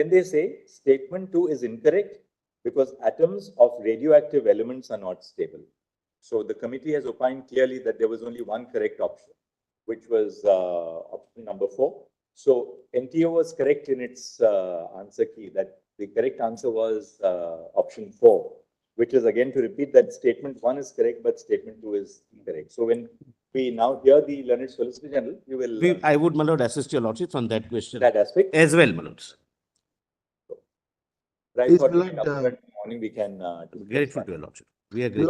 Then they say statement 2 is incorrect because atoms of radioactive elements are not stable. So the committee has opined clearly that there was only one correct option, which was option number 4. So NTO was correct in its answer key that the correct answer was option 4, which is again to repeat that statement 1 is correct, but statement 2 is incorrect. So when we now hear the learned Solicitor General, you will. I would, my lord, assist your lordship on that question. That aspect as well, my lords. Right, for morning we can. Grateful to your lordship. We agree.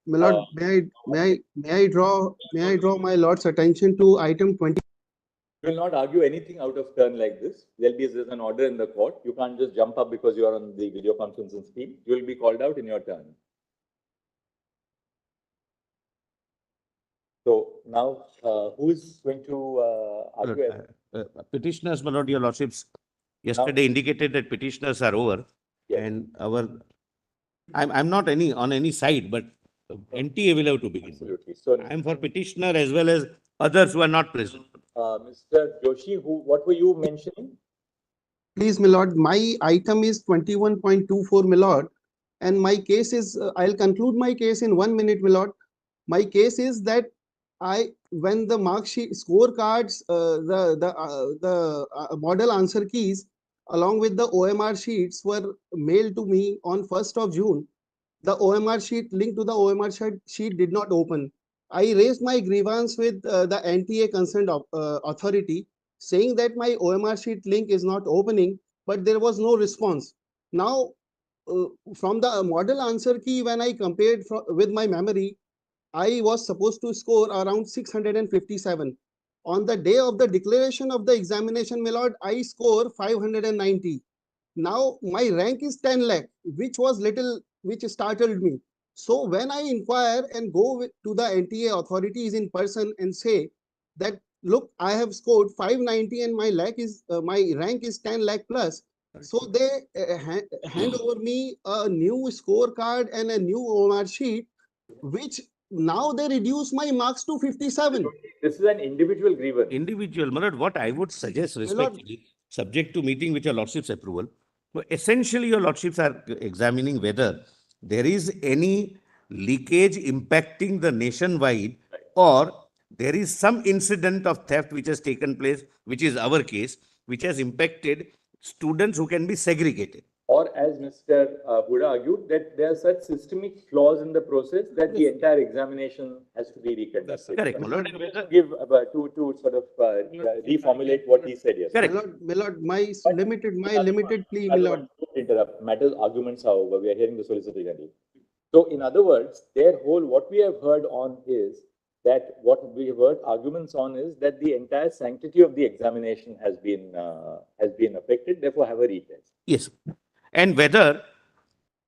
My lord, may I draw my lord's attention to item 20. You will not argue anything out of turn like this. There's an order in the court. You can't just jump up because you are on the video conferencing scheme. You will be called out in your turn. So now, who is going to argue? Petitioners, my lord, your lordships, yesterday indicated that petitioners are over, yes. And I'm not on any side, but NTA will have to begin. Absolutely. So I'm for petitioner as well as others who are not present. Mr. Joshi, what were you mentioning? Please, my lord, my item is 21.24, my lord, and my case is, I'll conclude my case in 1 minute, my lord. My case is that when the mark sheet scorecards, the model answer keys along with the OMR sheets were mailed to me on 1st of June, the OMR sheet linked to the OMR sheet did not open. I raised my grievance with the NTA concerned authority, saying that my OMR sheet link is not opening, but there was no response. Now, from the model answer key, when I compared with my memory, I was supposed to score around 657. On the day of the declaration of the examination, my lord, I score 590. Now my rank is 10 lakh, which startled me. So when I inquire and go to the NTA authorities in person and say that, look, I have scored 590 and my rank is 10 lakh plus. So they hand over me a new scorecard and a new OMR sheet, which now they reduce my marks to 57. This is an individual grievance. Individual, my lord, what I would suggest respectfully, subject to meeting with your lordship's approval, essentially your lordships are examining whether there is any leakage impacting the nationwide, or there is some incident of theft which has taken place, which is our case, which has impacted students who can be segregated. Or as Mr. Buddha argued, that there are such systemic flaws in the process that the entire examination has to be reconducted. Correct. Give to sort of reformulate what he said yesterday. Correct. My lord, my limited plea, my lord. Interrupt. Matters arguments, however, we are hearing the Solicitor General. So, in other words, what we have heard on is that what we have heard arguments on is that the entire sanctity of the examination has been affected. Therefore, have a retest. Yes. And whether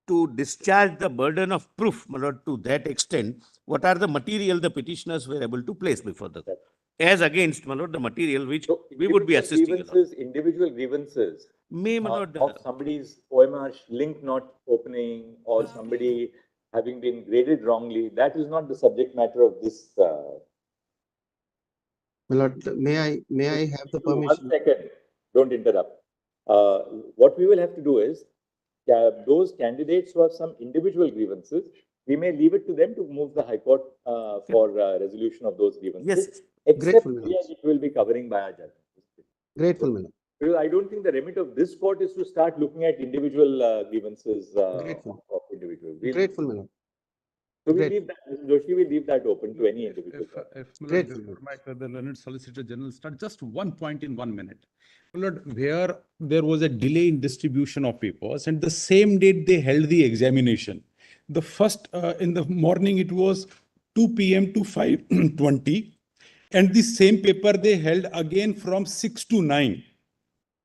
to discharge the burden of proof, my lord, to that extent, what are the material the petitioners were able to place before the court, as against, my lord, the material which we would be assisting. Individual grievances my lord, of somebody's OMR link not opening or somebody having been graded wrongly, that is not the subject matter of this. My lord, may I have the permission? 1 second, don't interrupt. What we will have to do is, those candidates who have some individual grievances, we may leave it to them to move the High Court for resolution of those grievances. Yes, except it will be covering by our judgment. Grateful, my lord. Because I don't think the remit of this court is to start looking at individual grievances of individuals. Grateful, my lord. So we leave that, Mr. Joshi, we leave that open to any individual. If the learned Solicitor General start, just 1 point in 1 minute. Lord, where there was a delay in distribution of papers and the same date they held the examination. The first, in the morning, it was 2 p.m. to 5:20, and the same paper they held again from 6 to 9.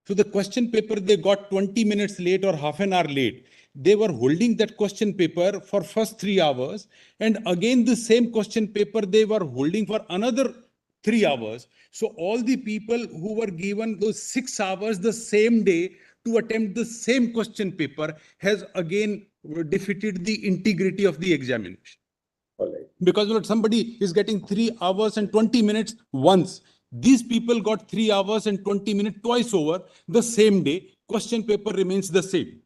So the question paper they got 20 minutes late or half an hour late. They were holding that question paper for first 3 hours, and again the same question paper they were holding for another 3 hours. So all the people who were given those 6 hours the same day to attempt the same question paper has again defeated the integrity of the examination. All right. Because somebody is getting 3 hours and 20 minutes once. These people got 3 hours and 20 minutes twice over the same day. question paper remains the same.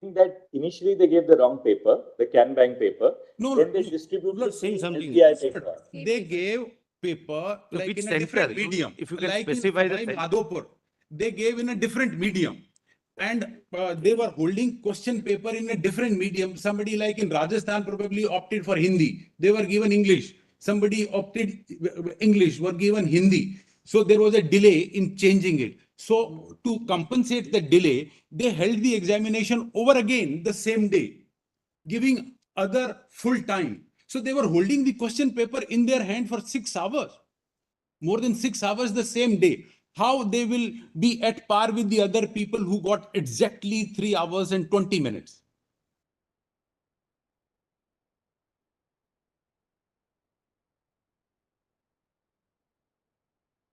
That initially they gave the wrong paper, the Can Bank paper. No, Then they no, distributed not saying the something. SBI paper. They gave paper So like which in a center? different medium. If you can Like specify in the Savai center. Madhopur, they gave in a different medium. And they were holding question paper in a different medium. Somebody like in Rajasthan probably opted for Hindi. They were given English. Somebody opted English, were given Hindi. So there was a delay in changing it. So to compensate the delay, they held the examination over again the same day, giving other full time. So they were holding the question paper in their hand for 6 hours, more than 6 hours the same day. How they will be at par with the other people who got exactly 3 hours and 20 minutes?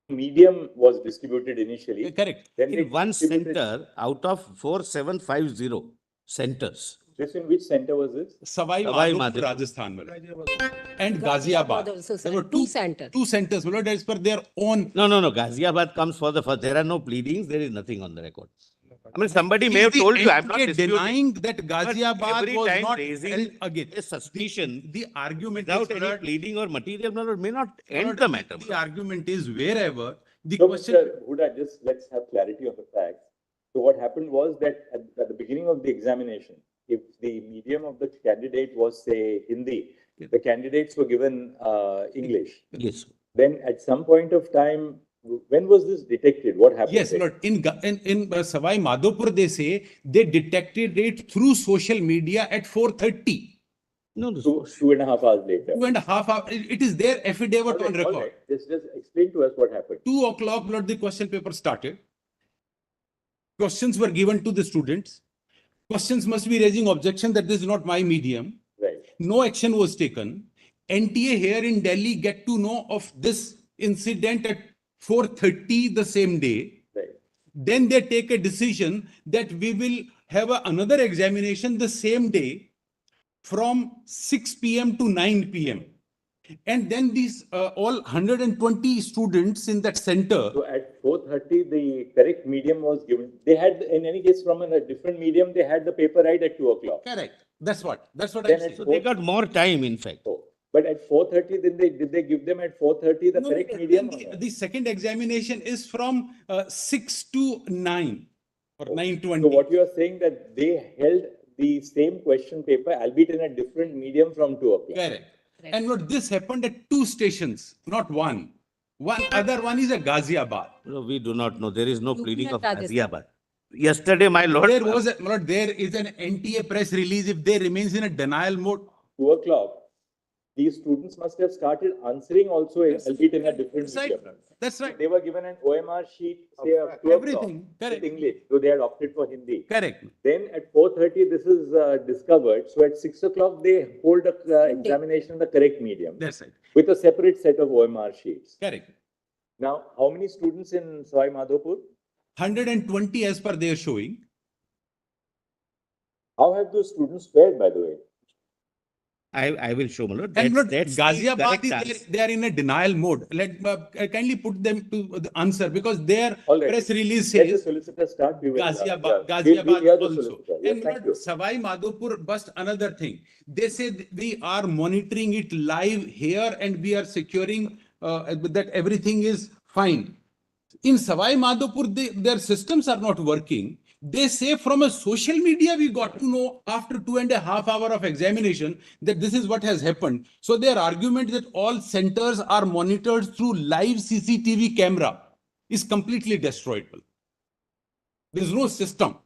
Medium was distributed initially. Correct. Then they In one distributed- center out of 4750 centers. This in which center was this? Savai Savai Madhopur, Madhopur. Rajasthan. And Ghaziabad Ghaziabad. also, sir. There were Two centers. Two centers, as per their own. No, no, no. Ghaziabad comes for the first. There are no pleadings. There is nothing on the record. I mean, somebody may Is have the told you. I'm not NTA disputing. denying that But Ghaziabad every was time not raising held again. a suspicion The argument without is, any Lord, pleading or material may not end Lord, the matter. the argument is wherever the So, question. Mr. Huda, just let's have clarity of the facts. So what happened was that at the beginning of the examination, if the medium of the candidate was, say, Hindi, the candidates were given English. Yes. Then at some point of time, when was this detected? What happened? Yes, there? Lord. In Savai Madhopur, they say they detected it through social media at 4:30. No, no. 2.5 hours later. 2.5 hours. It is their affidavit on All record. right. Just explain to us what happened. 2 o'clock, Lord, the question paper started. Questions were given to the students. Questions must be raising objection that this is not my medium. Right. No action was taken. NTA here in Delhi get to know of this incident at 4:30 the same day. Right. Then they take a decision that we will have another examination the same day from 6 p.m. to 9 p.m. And then these all 120 students in that center. So at 4:30, the correct medium was given. They had, in any case, from a different medium, they had the paper right at 2 o'clock. Correct. That's what Then I'm at saying. So they got more time, in fact. Oh, but at 4:30, then did they give them at 4:30 the No, correct then medium? the second examination is from 6 to 9 or So 9:20. what you are saying that they held the same question paper, albeit in a different medium from 2 o'clock. Correct. And what this happened at 2 stations, not one. Other one is a Ghaziabad. No, we do not know. There is no UP pleading and of Rajasthan. Ghaziabad. Yesterday, my lord. There is an NTA press release if they remains in a denial mode. 2 o'clock, these students must have started answering also, albeit in a different That's right. medium. That's right. They were given an OMR sheet, say, of 2 Everything. o'clock Correct. with English, so they had opted for Hindi. Correct. Then at 4:30, this is discovered. So at 6 o'clock, they hold a examination in the correct medium That's right. with a separate set of OMR sheets. Correct. Now, how many students in Savai Madhopur? 120 as per their showing. How have those students fared, by the way? I will show, my lord. And not That's the Ghaziabad, correct is answer. they are in a denial mode. Let kindly put them to the answer because their All right. press release Let the says solicitor start. We will, Ghaziabad, yeah. Ghaziabad We'll hear the also. solicitor. Yes, And thank not you. Savai Madhopur, but another thing. They say we are monitoring it live here and we are securing that everything is fine. In Savai Madhopur, their systems are not working. They say from a social media, we got to know after 2.5 hours of examination that this is what has happened. So their argument that all centers are monitored through live CCTV camera is completely destroyable. There is no system.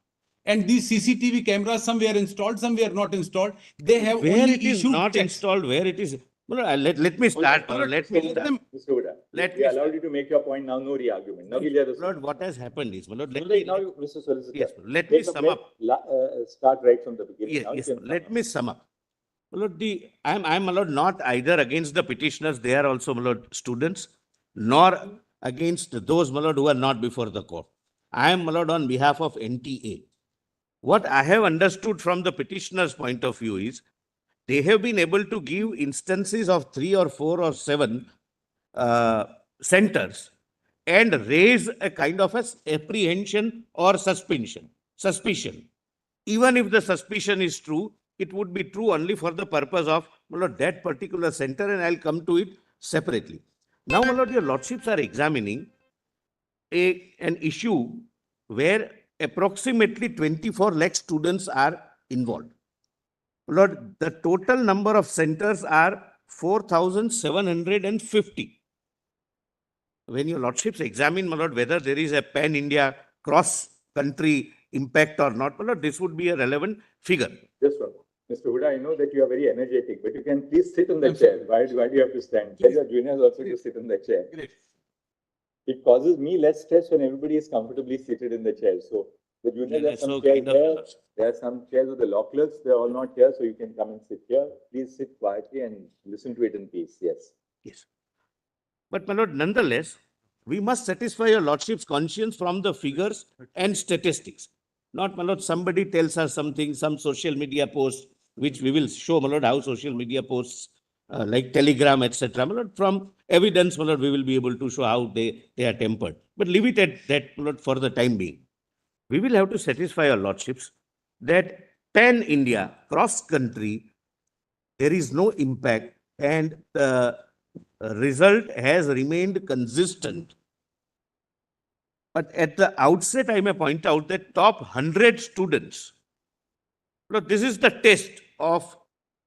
And these CCTV cameras, some were installed, some were not installed. They have Where only it is issued not checks. installed, where it is. Well, let me start. Hold on. Let Mr. me Huda, start. Mr. Huda, Let we me allowed you to make your point. Now, no re-argument. Now, we'll hear the Lord, what has happened is, my lord, let solicitor. me, Now, Mr. Solicitor. yes, let me sum up. Start right from the beginning. Yes, Now you yes, can sum let up. me sum up. My lord, I'm, my lord, not either against the petitioners, they are also, my lord, students, nor against those, my lord, who are not before the court. I am, my lord, on behalf of NTA. What I have understood from the petitioner's point of view is, they have been able to give instances of 3 or 4 or 7 centers and raise a kind of a apprehension or suspicion. Even if the suspicion is true, it would be true only for the purpose of that particular center, and I'll come to it separately. Now, my lord, your lordships are examining an issue where approximately 24 lakh students are involved. Lord, the total number of centers are 4,750. When your lordships examine, my lord, whether there is a pan-India cross-country impact or not, my lord, this would be a relevant figure. Just one. Mr. Huda, I know that you are very energetic, but you can please sit on the chair. Why do you have to stand? Tell your juniors also to sit on the chair. Great. It causes me less stress when everybody is comfortably seated in the chair. So the juniors have some chairs here. There are some chairs with the law clerks. They're all not here, so you can come and sit here. Please sit quietly and listen to it in peace. Yes. Yes. But, my lord, nonetheless, we must satisfy your lordship's conscience from the figures and statistics. Not, my lord, somebody tells us something, some social media post, which we will show, my lord, how social media posts like Telegram, etc. My lord, from evidence, my lord, we will be able to show how they are tempered. But leave it at that, my lord, for the time being. We will have to satisfy your lordships that pan-India, cross-country, there is no impact, and the result has remained consistent. But at the outset, I may point out that top 100 students, look, this is the test of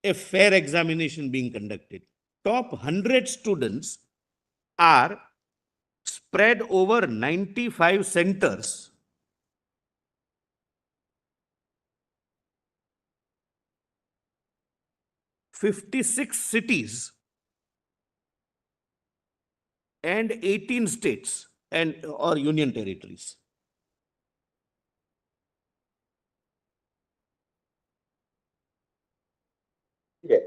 a fair examination being conducted. Top 100 students are spread over 95 centers. '56 cities and 18 states and or union territories. Yes.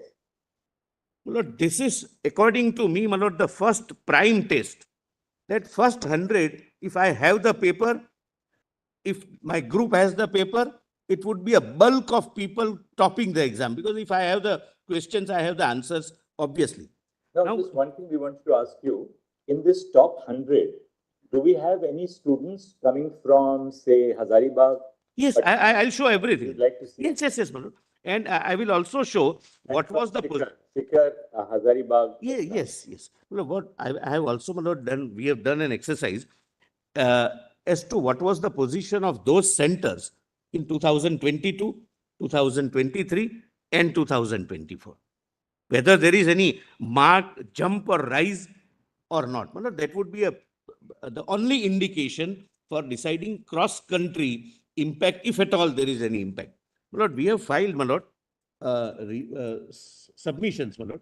My lord, this is, according to me, my lord, the first prime test. That first 100, if I have the paper, if my group has the paper, it would be a bulk of people topping the exam. Because if I have the questions, I have the answers, obviously. Now, just one thing we want to ask you. In this top 100, do we have any students coming from, say, Hazaribagh? Yes, I'll show everything. You'd like to see? Yes, my lord. And I will also show what was the position. Sikar, Hazaribagh. Yes. Well, what I have also, my lord, done, we have done an exercise as to what was the position of those centers in 2022, 2023, and 2024. Whether there is any marked jump or rise or not. My lord, that would be the only indication for deciding cross-country impact, if at all there is any impact. My lord, we have filed, my lord, submissions, my lord.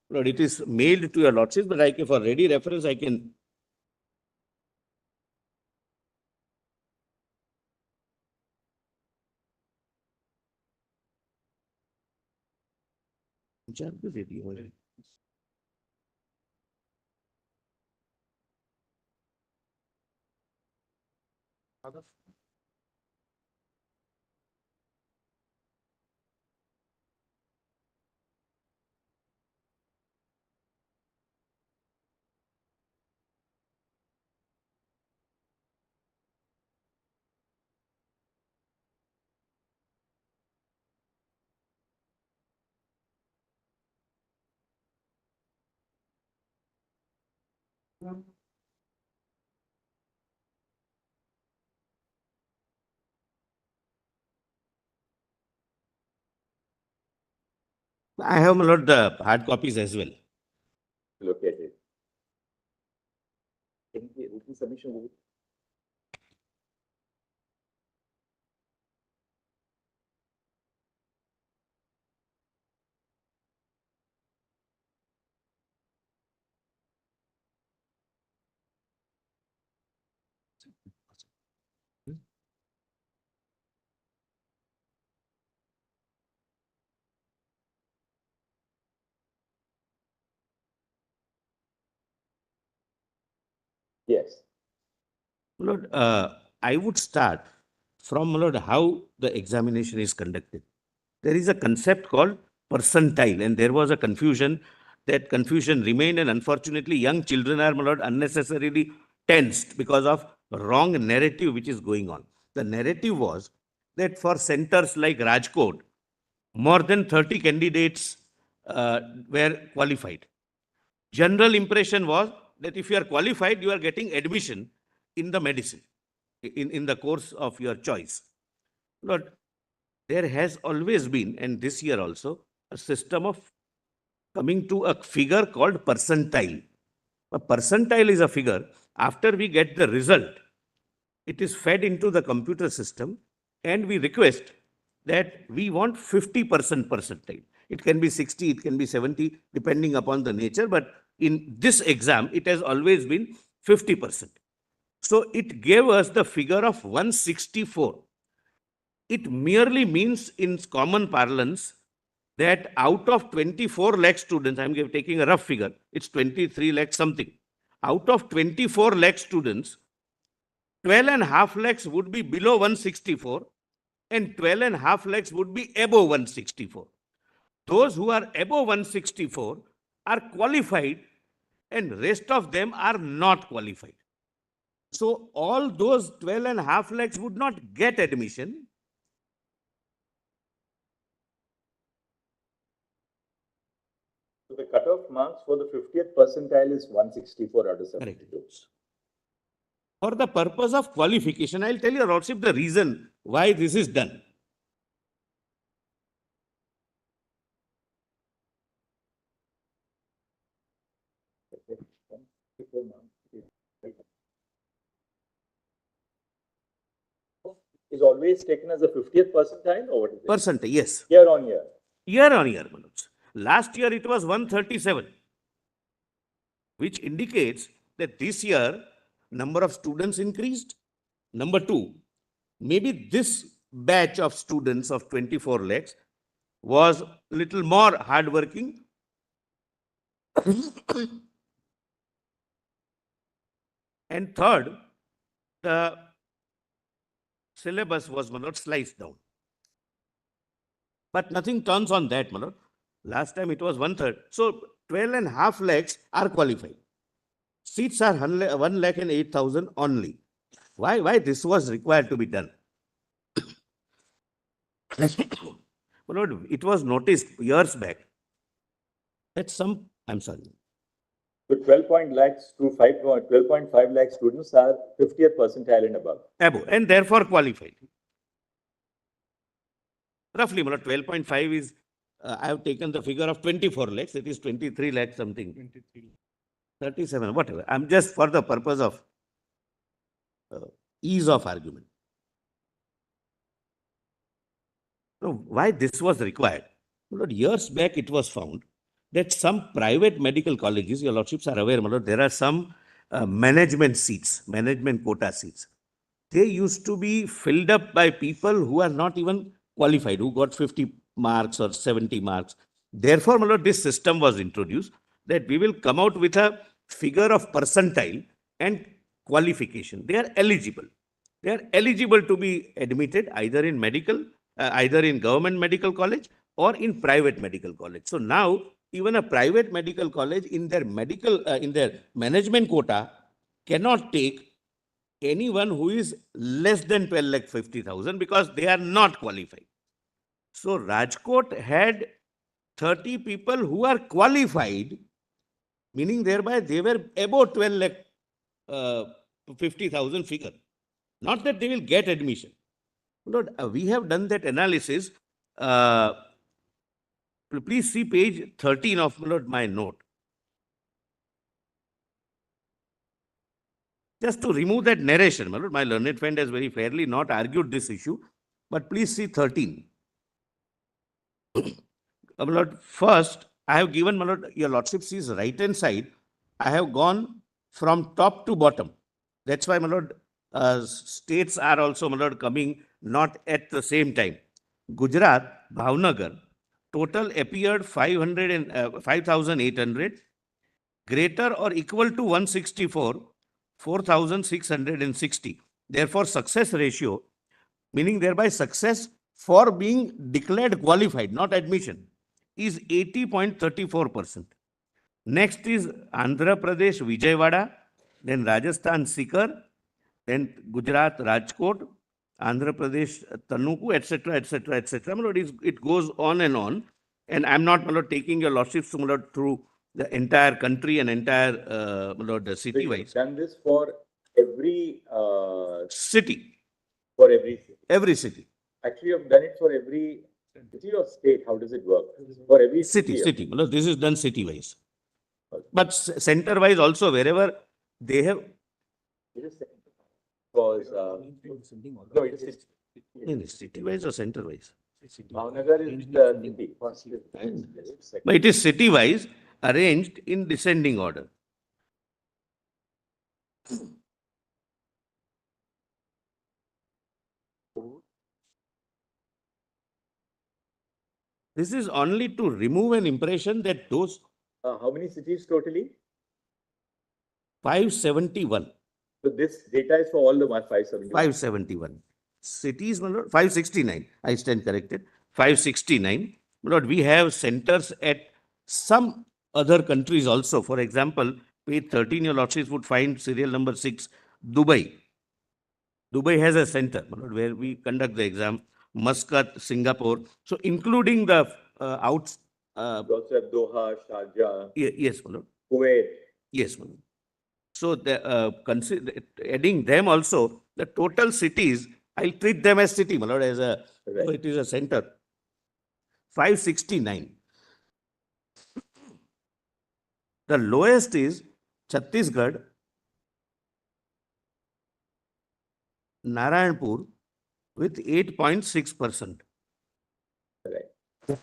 Lord, it is mailed to your lordships, but for ready reference, I can. I have, my lord, the hard copies as well. Look at it. Written submission. Yes. Lord, I would start from, Lord, how the examination is conducted. There is a concept called percentile, and there was a confusion. That confusion remained, and unfortunately, young children are, my lord, unnecessarily tensed because of wrong narrative which is going on. The narrative was that for centers like Rajkot, more than 30 candidates were qualified. General impression was that if you are qualified, you are getting admission in the medicine, in the course of your choice. Lord, there has always been, and this year also, a system of coming to a figure called percentile. A percentile is a figure. After we get the result, it is fed into the computer system, and we request that we want 50% percentile. It can be 60, it can be 70, depending upon the nature, but in this exam, it has always been 50%. So it gave us the figure of 164. It merely means in common parlance that out of 24 lakh students, I'm taking a rough figure, it's 23 lakh something. Out of 24 lakh students, 12.5 lakhs would be below 164 and 12.5 lakhs would be above 164. Those who are above 164 are qualified and rest of them are not qualified. So all those 12.5 lakhs would not get admission. So the cutoff marks for the 50th percentile is 164 out of 72. For the purpose of qualification, I'll tell you, Lordship, the reason why this is done. Is always taken as a 50th percentile or what is it? Percentile, yes. Year on year. Year on year, Manoj. Last year it was 137, which indicates that this year number of students increased. Number two, maybe this batch of students of 24 lakhs was little more hardworking. And third, the syllabus was not sliced down. But nothing turns on that, Malord. Last time it was 1/3. So 12.5 lakhs are qualified. Seats are 1 lakh and 8,000 only. Why this was required to be done? Malord, it was noticed years back that I'm sorry. So 12.5 lakh students are 50th percentile and above. Above, and therefore qualified. Roughly, 12.5 is, I have taken the figure of 24 lakhs, it is 23 lakhs something. 37, whatever. I'm just for the purpose of ease of argument. So why this was required? Years back it was found that some private medical colleges, your lordships are aware, there are some management seats, management quota seats. They used to be filled up by people who are not even qualified, who got 50 marks or 70 marks. Therefore, my lord, this system was introduced that we will come out with a figure of percentile and qualification. They are eligible. They are eligible to be admitted either in medical, either in government medical college or in private medical college. So now, even a private medical college in their management quota cannot take anyone who is less than 12,50,000 because they are not qualified. So Rajkot had 30 people who are qualified, meaning thereby they were above 12,50,000 figure. Not that they will get admission. Lord, we have done that analysis. Please see page 13 of my note. Just to remove that narration, my learned friend has very fairly not argued this issue, but please see 13. First, I have given, your lordship sees right hand side, I have gone from top to bottom. That's why, states are also, coming not at the same time. Gujarat, Bhavnagar, total appeared 5,800, greater or equal to 164, 4,660. Therefore, success ratio, meaning thereby success for being declared qualified, not admission, is 80.34%. Next is Andhra Pradesh, Vijayawada, then Rajasthan, Sikar, then Gujarat, Rajkot, Andhra Pradesh, Tanuku, etc., etc., etc. It goes on. And I'm not taking your lordships through the entire country and entire the So city you've wise. done this for every City, for every city. every city. Actually, you've done it for every city or state. How does it work? For every City. This is done city wise. Okay. But center wise also, wherever they have. It is because no, it is City wise or center wise? Bhavnagar is the city. But it is city wise arranged in descending order. This is only to remove an impression that those How many cities totally? 571. So this data is for all the 571. 571. Cities, 569. I stand corrected. 569. But we have centers at some other countries also. For example, page 13, your lordships would find serial number 6, Dubai. Dubai has a center where we conduct the exam. Muscat, Singapore. So including the outs. You also have Doha, Sharjah, Yes, Kuwait. yes. So adding them also, the total cities, I'll treat them as city, as a, Right. it is a center. 569. The lowest is Chhattisgarh, Narayanpur with 8.6%. Right.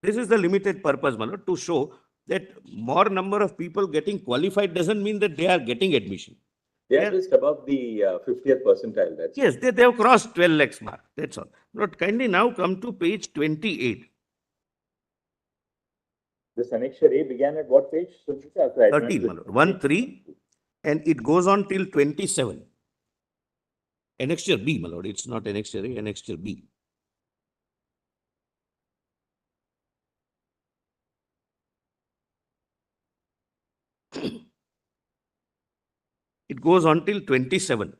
This is the limited purpose, to show that more number of people getting qualified doesn't mean that they are getting admission. They are just above the 50th percentile. That's Yes, they have crossed 12 lakhs mark. That's all. But kindly now come to page 28. This annexure A began at what page? 13, 1-3, and it goes on till 27. Annexure B, my lord. It's not annexure A, annexure B. It goes on till 27.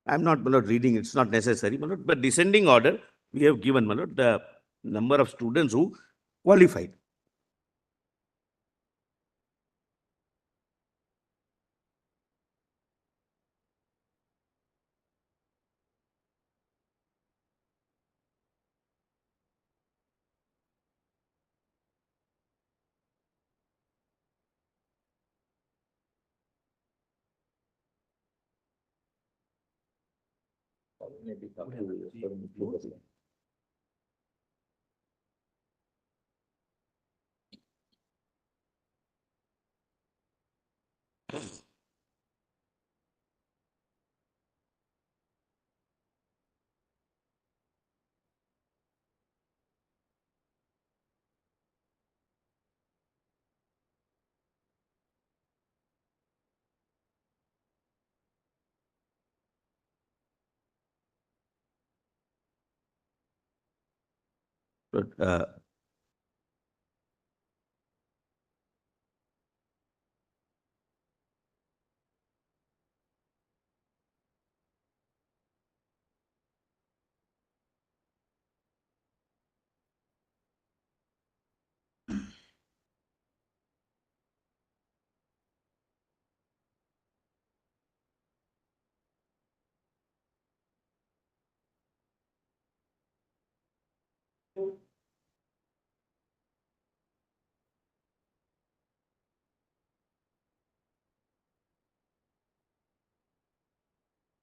I'm not, my lord, reading, it's not necessary, my lord, but descending order, we have given, my lord, the number of students who qualified. Maybe come to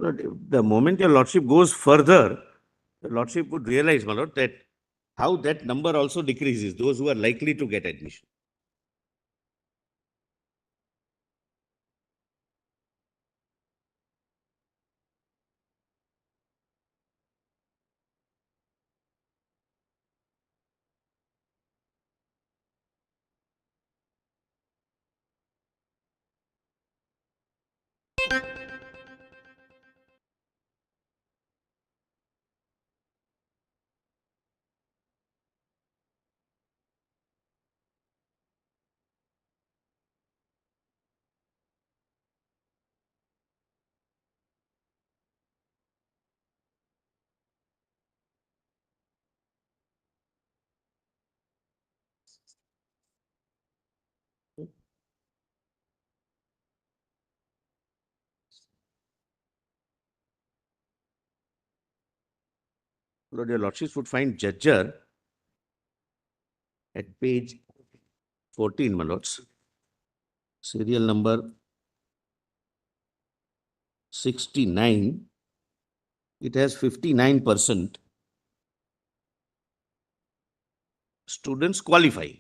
But, the moment your lordship goes further, the lordship would realize, my lord, that how that number also decreases, those who are likely to get admission. Lord, your lordships would find judger at page 14, my lords. Serial number 69. It has 59% students qualify.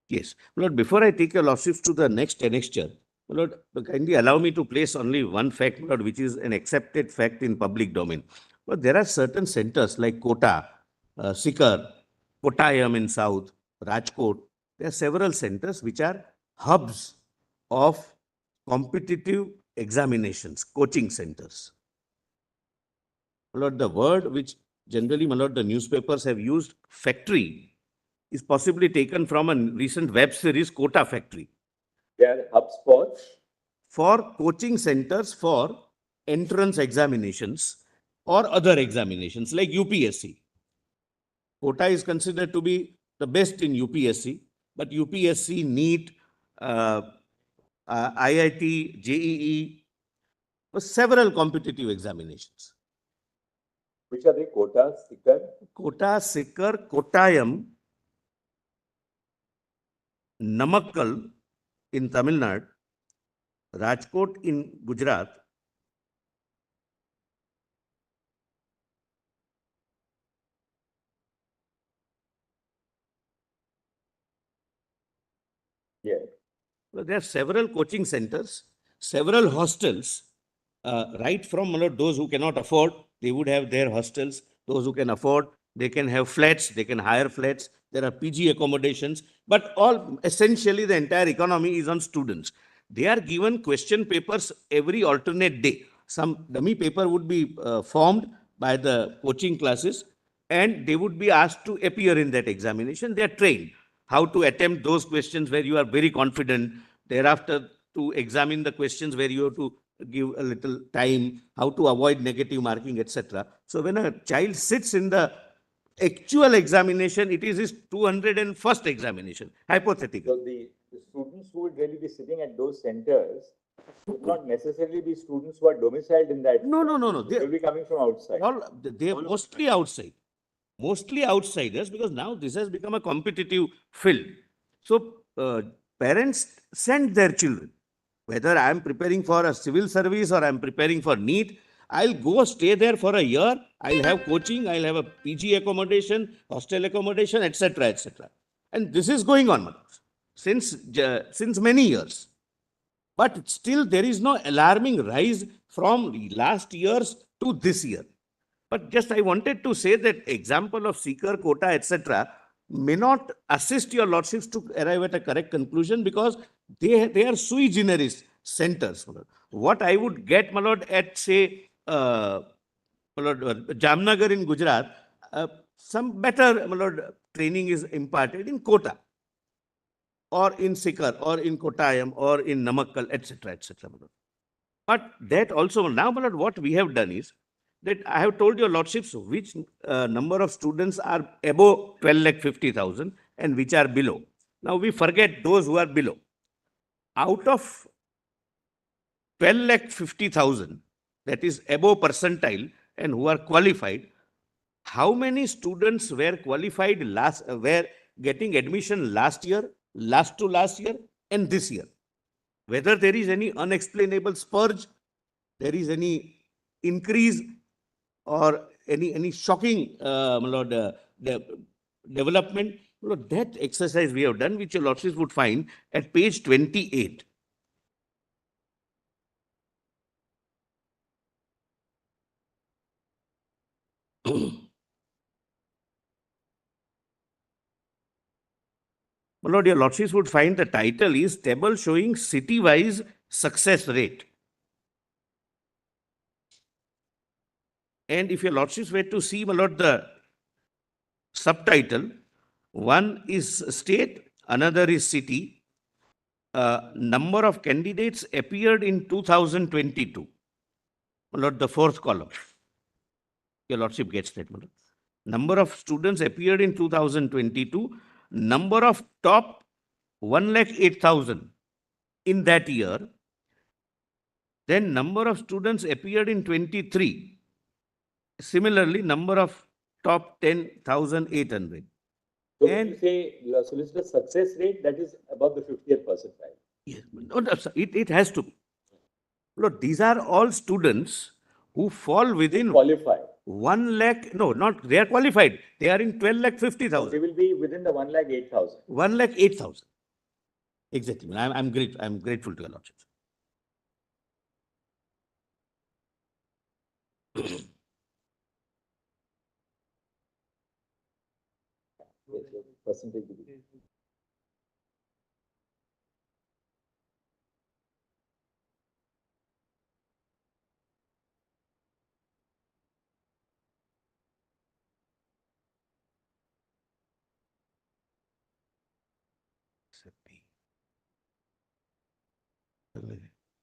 Yes. Lord, before I take your lordships to the next annexure, Lord, kindly allow me to place only one fact, Lord, which is an accepted fact in public domain. But there are certain centers like Kota, Sikar, Kottayam in south, Rajkot. There are several centers which are hubs of competitive examinations, coaching centers. Lord, the word which generally, my lord, the newspapers have used, factory, is possibly taken from a recent web series, Quota Factory, They are HubSpot. for coaching centers for entrance examinations or other examinations like UPSC. Quota is considered to be the best in UPSC, but UPSC, NEET, IIT, JEE, several competitive examinations. Which are they? Quota, Sikar. Kota, Sikar, Kottayam, Namakkal in Tamil Nadu, Rajkot in Gujarat, Yeah. well, there are several coaching centers, several hostels, right from those who cannot afford, they would have their hostels. Those who can afford, they can have flats, they can hire flats. There are PG accommodations, but all essentially the entire economy is on students. They are given question papers every alternate day. Some dummy paper would be formed by the coaching classes, and they would be asked to appear in that examination. They are trained how to attempt those questions where you are very confident, thereafter to examine the questions where you have to give a little time, how to avoid negative marking, etc. So when a child sits in the actual examination, it is his 201st examination, hypothetical. So the students who would really be sitting at those centers would not necessarily be students who are domiciled in that. No. They will be coming from outside. They are mostly outside. Mostly outsiders, because now this has become a competitive field. So parents send their children. Whether I am preparing for a civil service or I am preparing for NEET, I'll go stay there for a year. I'll have coaching. I'll have a PG accommodation, hostel accommodation, etc., etc. And this is going on since many years. But still, there is no alarming rise from last year's to this year. But just I wanted to say that example of seeker, quota, etc. may not assist your lordships to arrive at a correct conclusion, because they are sui generis centers. What I would get, my lord, at say my lord, Jamnagar in Gujarat, some better, my lord, training is imparted in Kota or in Sikar or in Kottayam or in Namakkal, etc., etc. But that also, now, my lord, what we have done is that I have told your lordships which number of students are above 12,50,000 and which are below. Now we forget those who are below. Out of 12,50,000, that is above percentile and who are qualified, how many students were qualified were getting admission last year, last to last year, and this year? Whether there is any unexplainable spurge, there is any increase or any shocking development, that exercise we have done, which your lordships would find at page 28. My lord, your lordships would find the title is table showing city-wise success rate. And if your lordships were to see, my lord, the subtitle, one is state, another is city. Number of candidates appeared in 2022. My lord, the fourth column. Your lordship gets that, my lord. Number of students appeared in 2022. Number of top 1,08,000 in that year. Then number of students appeared in 23. Similarly, number of top 10,800. So when And- you say your solicitor success rate, that is above the 50th percentile. Yes, no, it has to be. Look, these are all students who fall within Qualify. 1 lakh, no, not, they are qualified. They are in 12 lakh They 50,000, will be within the 1,08,000. 1 lakh 8,000. Exactly. I'm grateful to your lordship. Yes, yes, percentage will be.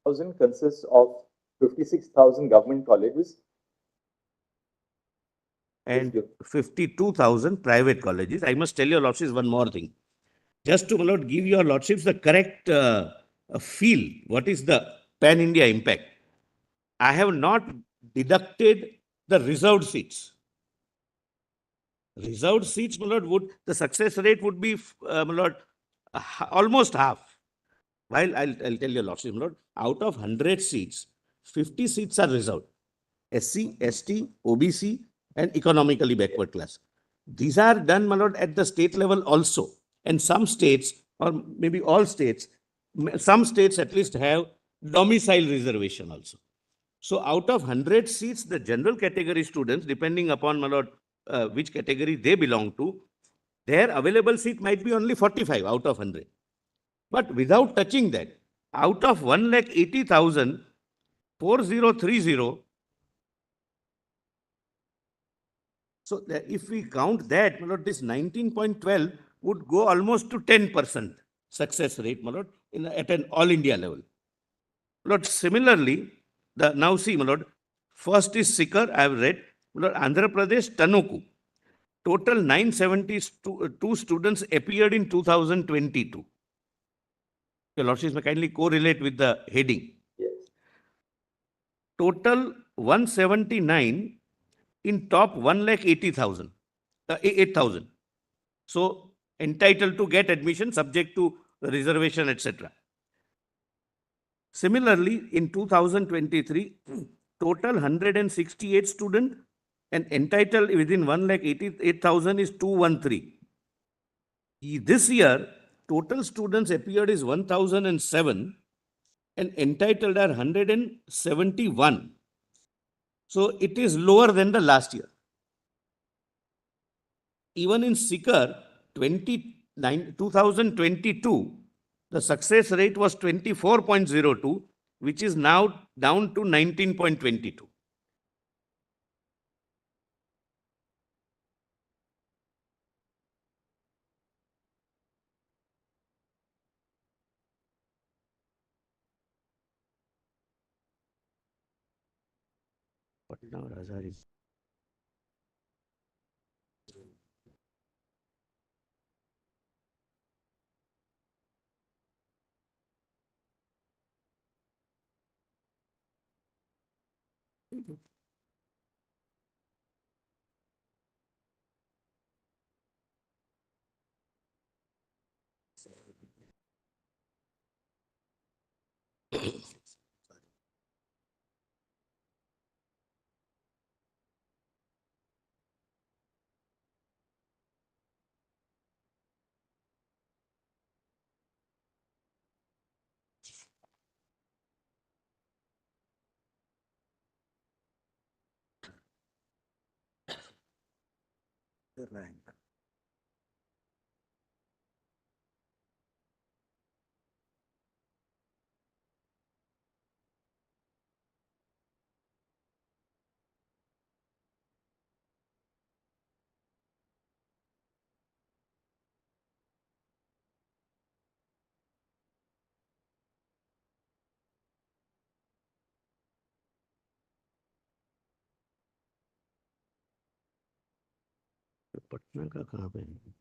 Thousand consists of 56,000 government colleges. And Yes, 52,000 private colleges. I must tell your lordships one more thing. Just to, my lord, give your lordships the correct feel, what is the pan-India impact? I have not deducted the reserved seats. Reserved seats, my lord, the success rate would be, my lord, almost half. While I'll tell your lordship, my lord, out of 100 seats, 50 seats are reserved. SC, ST, OBC, and economically backward class. These are done, my lord, at the state level also. And some states, or maybe all states, some states at least have domicile reservation also. So out of 100 seats, the general category students, depending upon, my lord, which category they belong to, their available seat might be only 45 out of 100. But without touching that, out of 1,80,000, 4030. So if we count that, my lord, this 19.12 would go almost to 10% success rate, my lord, at an all India level. Lord, similarly, now see, my lord, first is Sikar, I have read, my lord, Andhra Pradesh, Tanuku. Total 972 students appeared in 2022. Your lordships may kindly correlate with the heading. yes. Total 179 in top 1,80,000, 8,000. So entitled to get admission subject to reservation, etc. Similarly, in 2023, total 168 student and entitled within 1,88,000 is 213. This year, total students appeared is 1,007 and entitled are 171. So it is lower than the last year. Even in Sikar, 2022, the success rate was 24.02, which is now down to 19.22. What now, Razari? Rank. Patna का कहाँ पे है?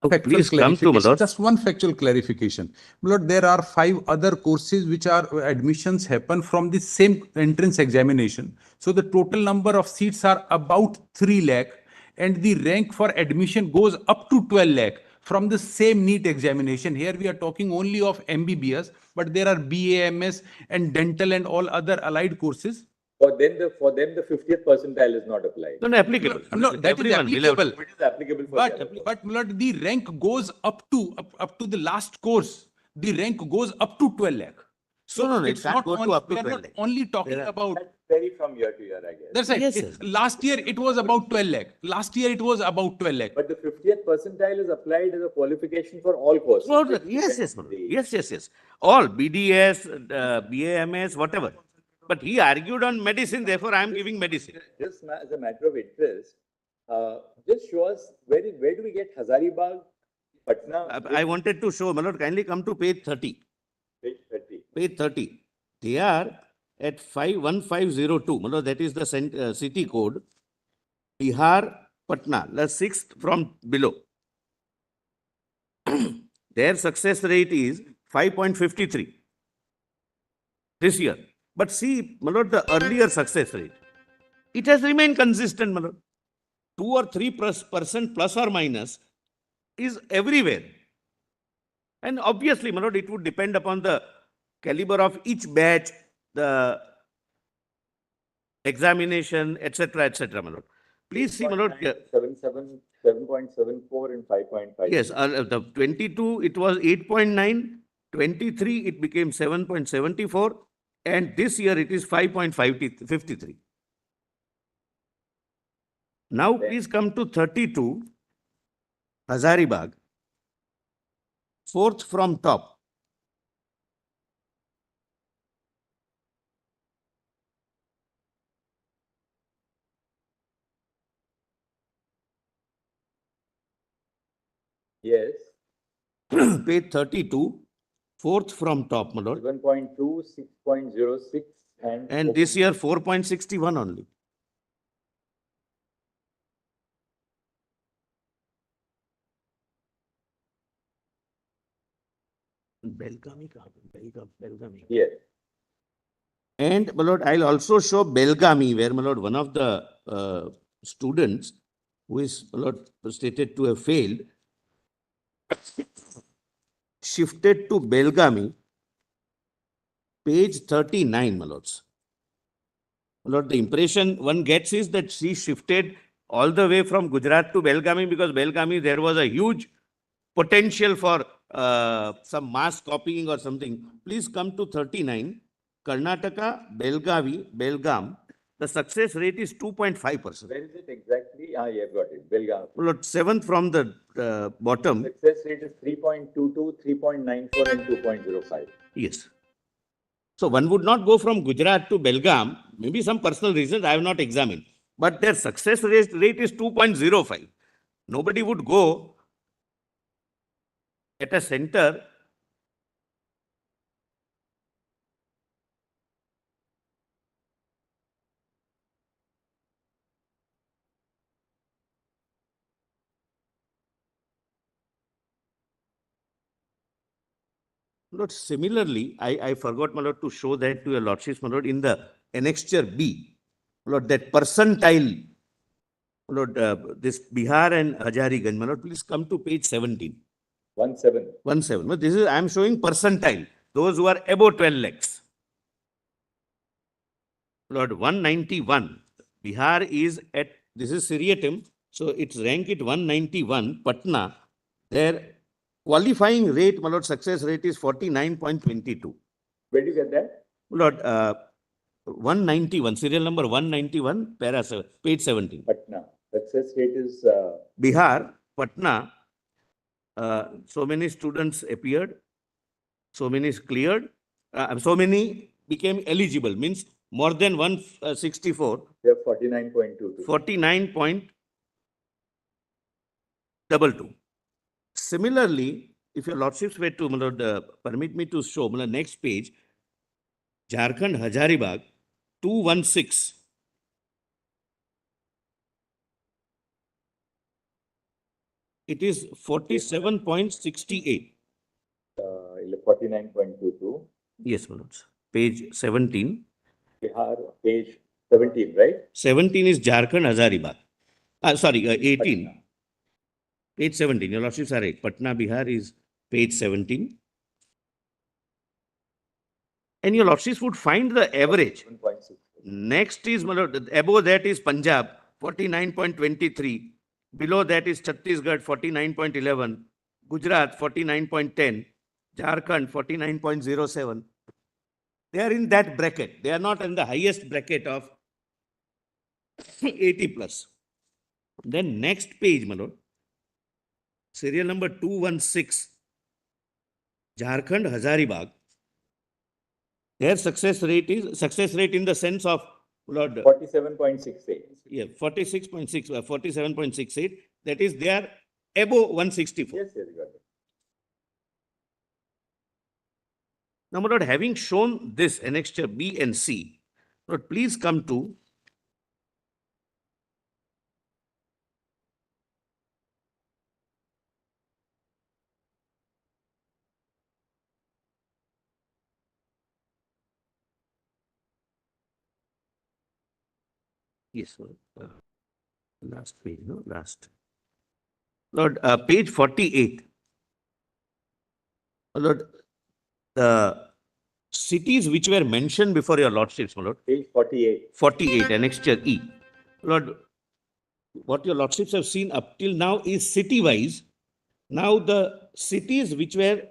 Factual Please come to, clarification. my lord. Just one factual clarification. My lord, there are 5 other courses which are admissions happen from the same entrance examination. So the total number of seats are about 3 lakh and the rank for admission goes up to 12 lakh from the same NEET examination. Here we are talking only of MBBS, but there are BAMS and dental and all other allied courses. For them, the 50th percentile is not applied. No, applicable. No, that is Everyone will have- applicable. It is applicable for the other course. But my lord, the rank goes up to the last course. The rank goes up to 12 lakh. So No, it it's can't not go to only, up to we are 12 not lakh. only talking There are- about. That vary from year to year, I guess. That's right. Yes, It's- sir. last year it was about 12 lakh. Last year it was about 12 lakh. But the 50th percentile is applied as a qualification for all courses. Oh, It yes, depends yes, on Manoj. the- Yes. All BDS, BAMS, whatever. But he argued on medicine, therefore I am giving medicine. Just as a matter of interest, just show us where do we get Hazaribagh, Patna? I wanted to show, Manoj, kindly come to page 30. Page 30. Page 30. They are at 51502. Manoj, that is the city code. Bihar, Patna, the sixth from below. Their success rate is 5.53 this year. But see, Manoj, the earlier success rate, it has remained consistent, Manoj. 2 or 3% plus or minus is everywhere. And obviously, Manoj, it would depend upon the caliber of each batch, the examination, etc., Manoj. Please see, Manoj. 7.74 and 5.5. Yes, the 22, it was 8.9, 23, it became 7.74, and this year it is 5.53. Now, please come to 32, Hazaribagh, fourth from top. Yes. Page 32, fourth from top, my lord. 7.2, 6.06 And this year 4.61 only. Belgaum. Yes. And my lord, I'll also show Belgaum, where my lord, one of the students who is my lord stated to have failed, shifted to Belgaum, page 39, my lords. My lord, the impression one gets is that she shifted all the way from Gujarat to Belgaum because Belgaum there was a huge potential for some mass copying or something. Please come to 39. Karnataka, Belgaum, the success rate is 2.5%. Where is it exactly? Ah, yeah, I've got it. Belgaum. Lord, seventh from the bottom. Success rate is 3.22, 3.94 and 2.05. Yes. So one would not go from Gujarat to Belgaum, maybe some personal reasons I have not examined, but their success rate is 2.05. Nobody would go at a center Lord, similarly, I forgot, my lord, to show that to your lordships, my lord, in the annexure B, Lord, that percentile, Lord, this Bihar and Hazariganj, my lord, please come to page 17. 17. 17. But this is, I am showing percentile, those who are above 12 lakhs. Lord, 191. Bihar is at, this is seriatim, so it's ranked at 191. Patna, their qualifying rate, my lord, success rate is 49.22. Where do you get that? Lord, 191, serial number 191, page 17. Patna. Success rate is Bihar, Patna, so many students appeared, so many is cleared, so many became eligible, means more than 164, they have 49.22. 49.22. Similarly, if your lordships were to, my lord, permit me to show, my lord, next page, Jharkhand Hazaribagh 216. It is 47.68. 49.22. Yes, my lords. Page 17. Bihar, page 17, right? 17 is Jharkhand Hazaribagh. 18. Patna. Page 17. Your lordships are right. Patna, Bihar is page 17. And your lordships would find the average. 7.6. Next is, my lord, above that is Punjab, 49.23. Below that is Chhattisgarh, 49.11. Gujarat, 49.10. Jharkhand, 49.07. They are in that bracket. They are not in the highest bracket of 80 plus. Then next page, my lord, serial number 216, Jharkhand Hazaribagh. Their success rate in the sense of, Lord, 47.68. yeah, 46.6, 47.68. That is, they are above 164. Yes, yes, got it. Now, my lord, having shown this annexure B and C, Lord, please come to yes, last page, no, last. Lord, page 48. Lord, the cities which were mentioned before your lordships, my lord, Page 48. 48, annexure E. Lord, what your lordships have seen up till now is city-wise. Now the cities which were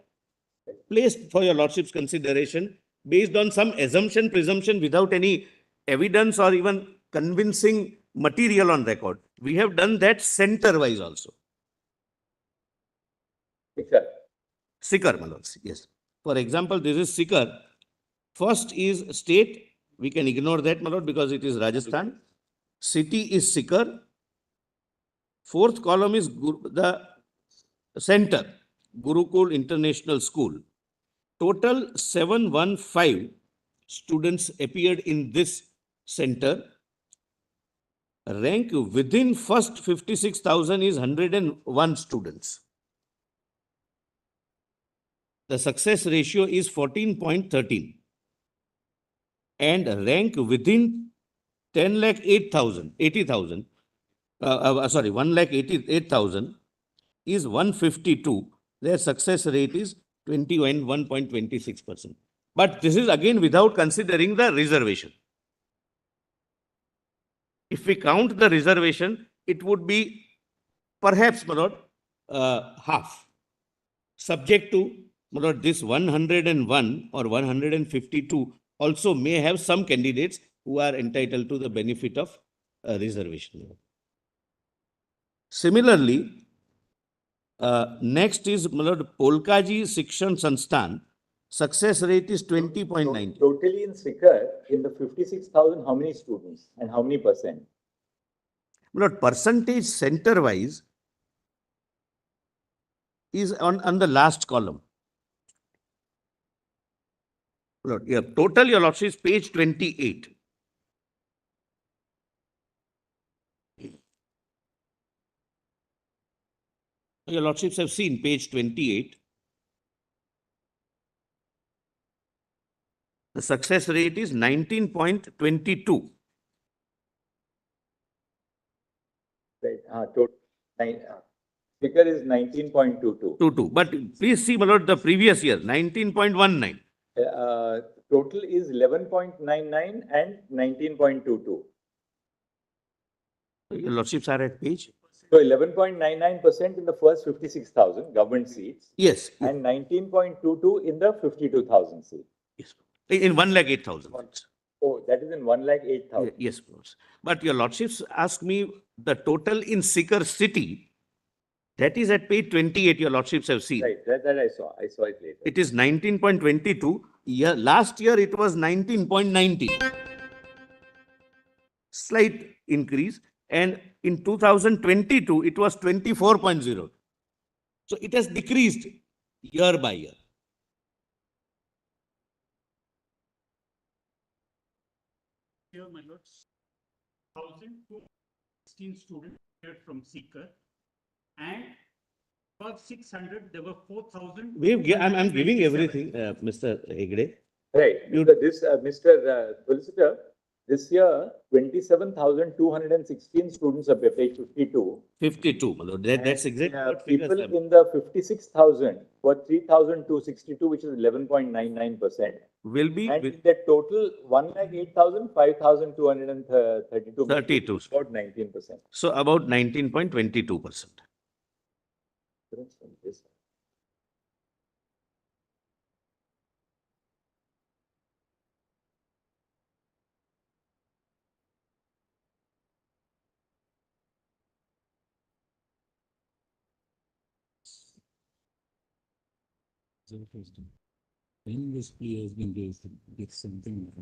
placed for your lordship's consideration based on some assumption, presumption, without any evidence or even convincing material on record. We have done that center-wise also. Sikar. Sikar, my lords, yes. For example, this is Sikar. First is state. We can ignore that, my lord, because it is Rajasthan. City is Sikar. Fourth column is the center, Gurukul International School. Total 715 students appeared in this center. Rank within first 56,000 is 101 students. The success ratio is 14.13. And rank within 10 lakh 8,000, 80,000, 1 lakh 88,000 is 152. Their success rate is 21.26%. But this is again without considering the reservation. If we count the reservation, it would be perhaps, my lord, half. Subject to, my lord, this 101 or 152 also may have some candidates who are entitled to the benefit of reservation. Similarly, next is Polkaji Shikshan Sansthan. Success rate is 20.9. Totally in Sikar, in the 56,000, how many students and how many percent? Percentage center wise is on the last column. Yeah, total, your lordship, is page 28. Your lordships have seen page 28. The success rate is 19.22. Right. Sikar is 19.22. 22. But please see, my lord, the previous year, 19.19. Total is 11.99 and 19.22. Your lordships are at page? So 11.99% in the first 56,000 government seats. Yes. And 19.22 in the 52,000 seats. Yes. In 1,08,000. Oh, that is in 1,08,000. Yes, but your lordships ask me the total in Sikar city. That is at page 28, your lordships have seen. Right, that I saw. I saw it later. It is 19.22. Last year it was 19.90. Slight increase. And in 2022, it was 24.0. So it has decreased year by year. Here, my lords, 1,216 students here from Sikar, and above 600, there were 4,000. I'm giving everything, Mr. Hegde. Right. Mr. Solicitor, this year, 27,216 students are page 52. 52, that's exactly what People figures in the 56,000 were 3,262, which is 11.99%. will be And in the total 1,08,000, 5,232. 32. About 19%. So about 19.22%. When this plea has been raised, it's something.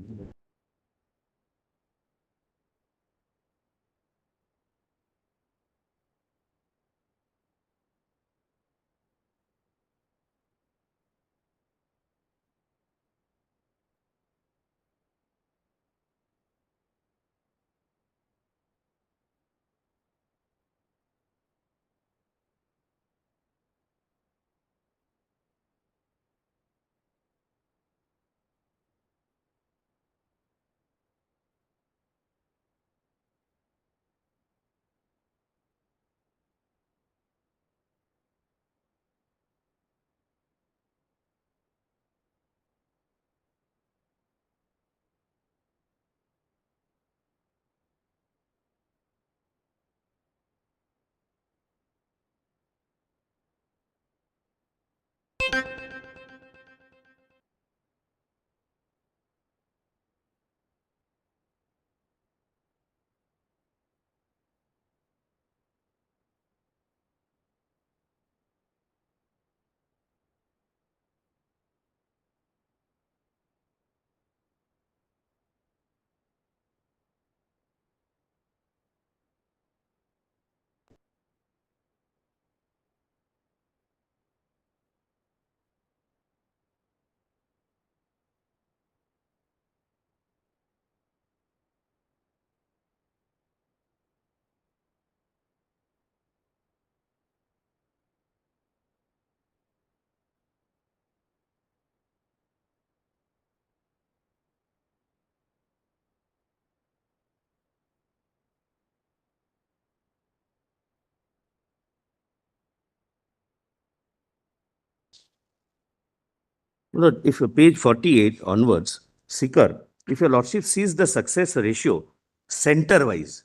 Lord, if you page 48 onwards, Sikar, if your lordship sees the success ratio center-wise,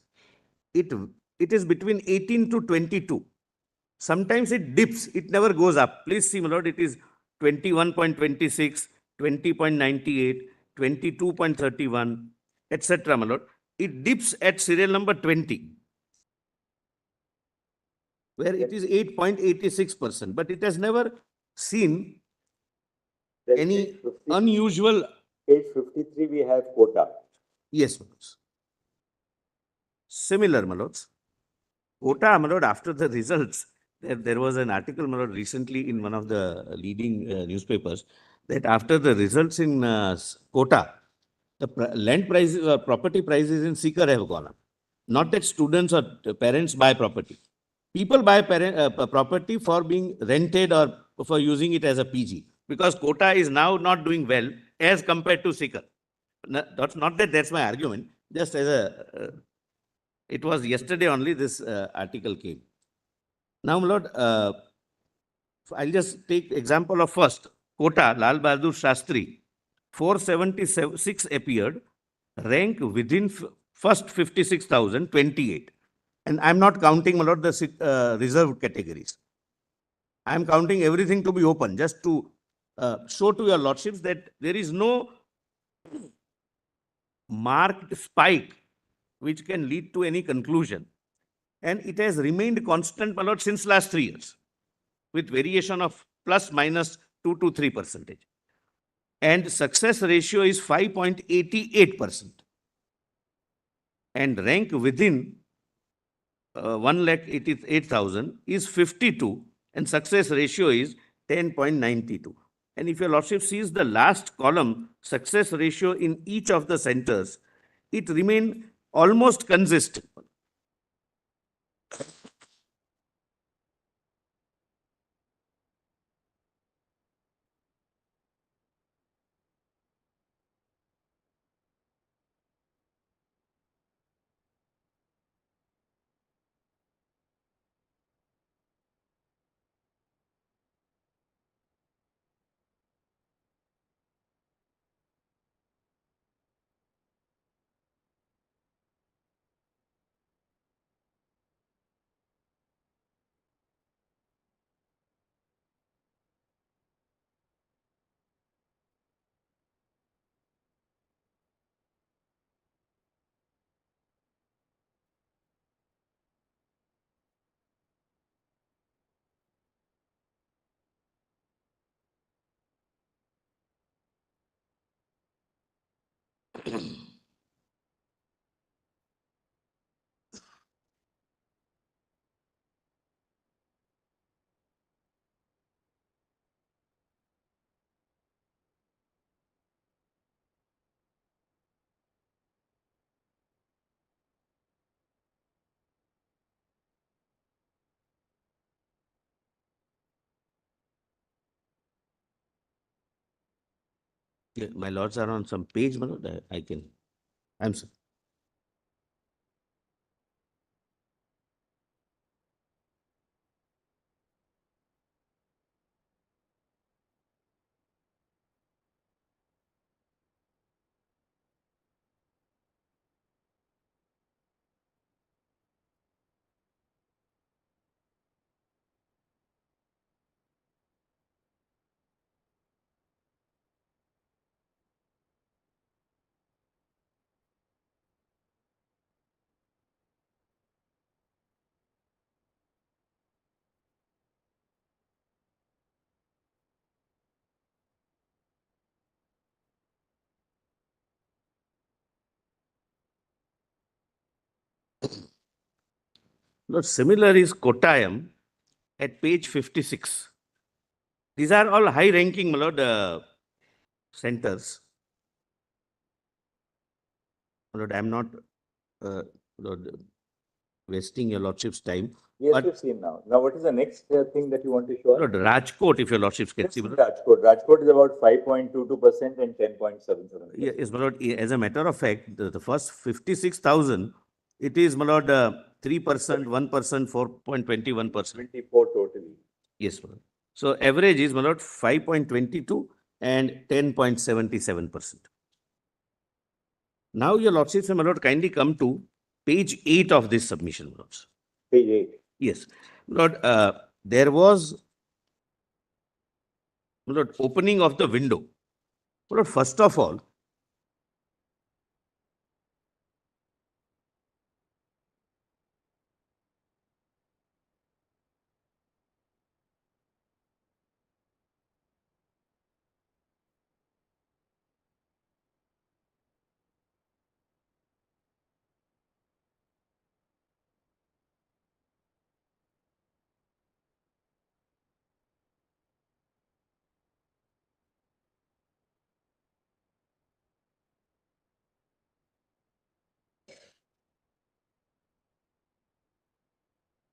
it is between 18 to 22. Sometimes it dips, it never goes up. Please see, my lord, it is 21.26, 20.98, 22.31, etc., my lord, it dips at serial number 20, where it is 8.86%, but it has never seen Then any page 50 unusual. Page 53, we have quota. Yes, my lords. Similar, my lords. Quota, my lord, after the results, there was an article, my lord, recently in one of the leading newspapers, that after the results in quota, the land prices or property prices in Sikar have gone up. Not that students or parents buy property. People buy property for being rented or for using it as a PG, because quota is now not doing well as compared to Sikar. That's not that that's my argument, just as a, it was yesterday only this article came. Now, my lord, I'll just take example of first, quota, Lal Bahadur Shastri, 476 appeared, rank within first 56,028. And I'm not counting, my lord, the reserved categories. I'm counting everything to be open, just to show to your lordships that there is no marked spike which can lead to any conclusion. And it has remained constant, my lord, since last 3 years, with variation of plus minus 2 to 3%. And success ratio is 5.88%. And rank within 1,88,000 is 52, and success ratio is 10.92. And if your lordship sees the last column, success ratio in each of the centers, it remained almost consistent. Yeah, my lords are on some page, my lord, I can answer. Lord, similar is Kottayam at page 56. These are all high ranking, my lord, centers. My lord, I'm not Lord, wasting your lordship's time. Yes, But- we've seen now. Now, what is the next thing that you want to show us? Lord, Rajkot, if your lordships can Let's see. see my lord. Rajkot. Rajkot is about 5.22% and 10.77%. Yes, my lord, as a matter of fact, the first 56,000, it is, my lord, 3%, 1%, 4.21%. 24 totally. Yes, my lord. So average is, my lord, 5.22 and 10.77%. Now, your lordships, my lord, kindly come to page 8 of this submission, my lords. Page 8. Yes, my lord, there was, my lord, opening of the window. My lord, first of all,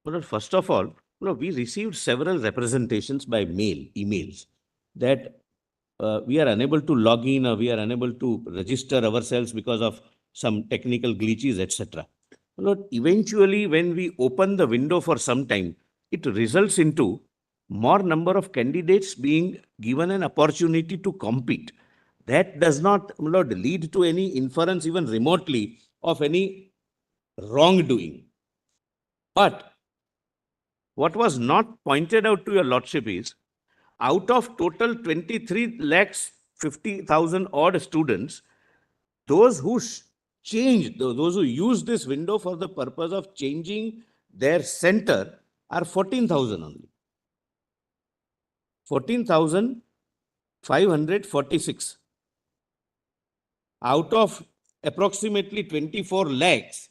Well, first of all, we received several representations by mail, emails, that we are unable to log in or we are unable to register ourselves because of some technical glitches, etc. Well, eventually, when we open the window for some time, it results into more number of candidates being given an opportunity to compete. That does not, lead to any inference even remotely of any wrongdoing. But what was not pointed out to your lordship is, out of total 23 lakhs 50,000 odd students, those who changed, those who use this window for the purpose of changing their center are 14,000 only. 14,546. Out of approximately 24 lakhs,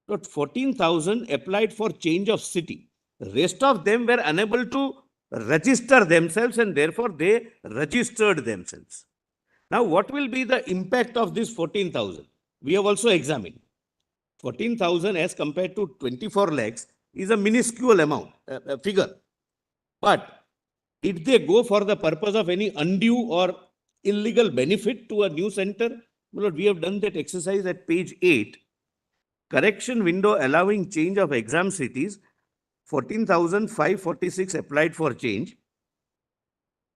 but 14,000 applied for change of city. Rest of them were unable to register themselves and therefore they registered themselves. Now, what will be the impact of this 14,000? We have also examined. 14,000 as compared to 24 lakhs is a minuscule amount, figure. But did they go for the purpose of any undue or illegal benefit to a new center? Well, we have done that exercise at page 8. Correction window allowing change of exam cities, 14,546 applied for change.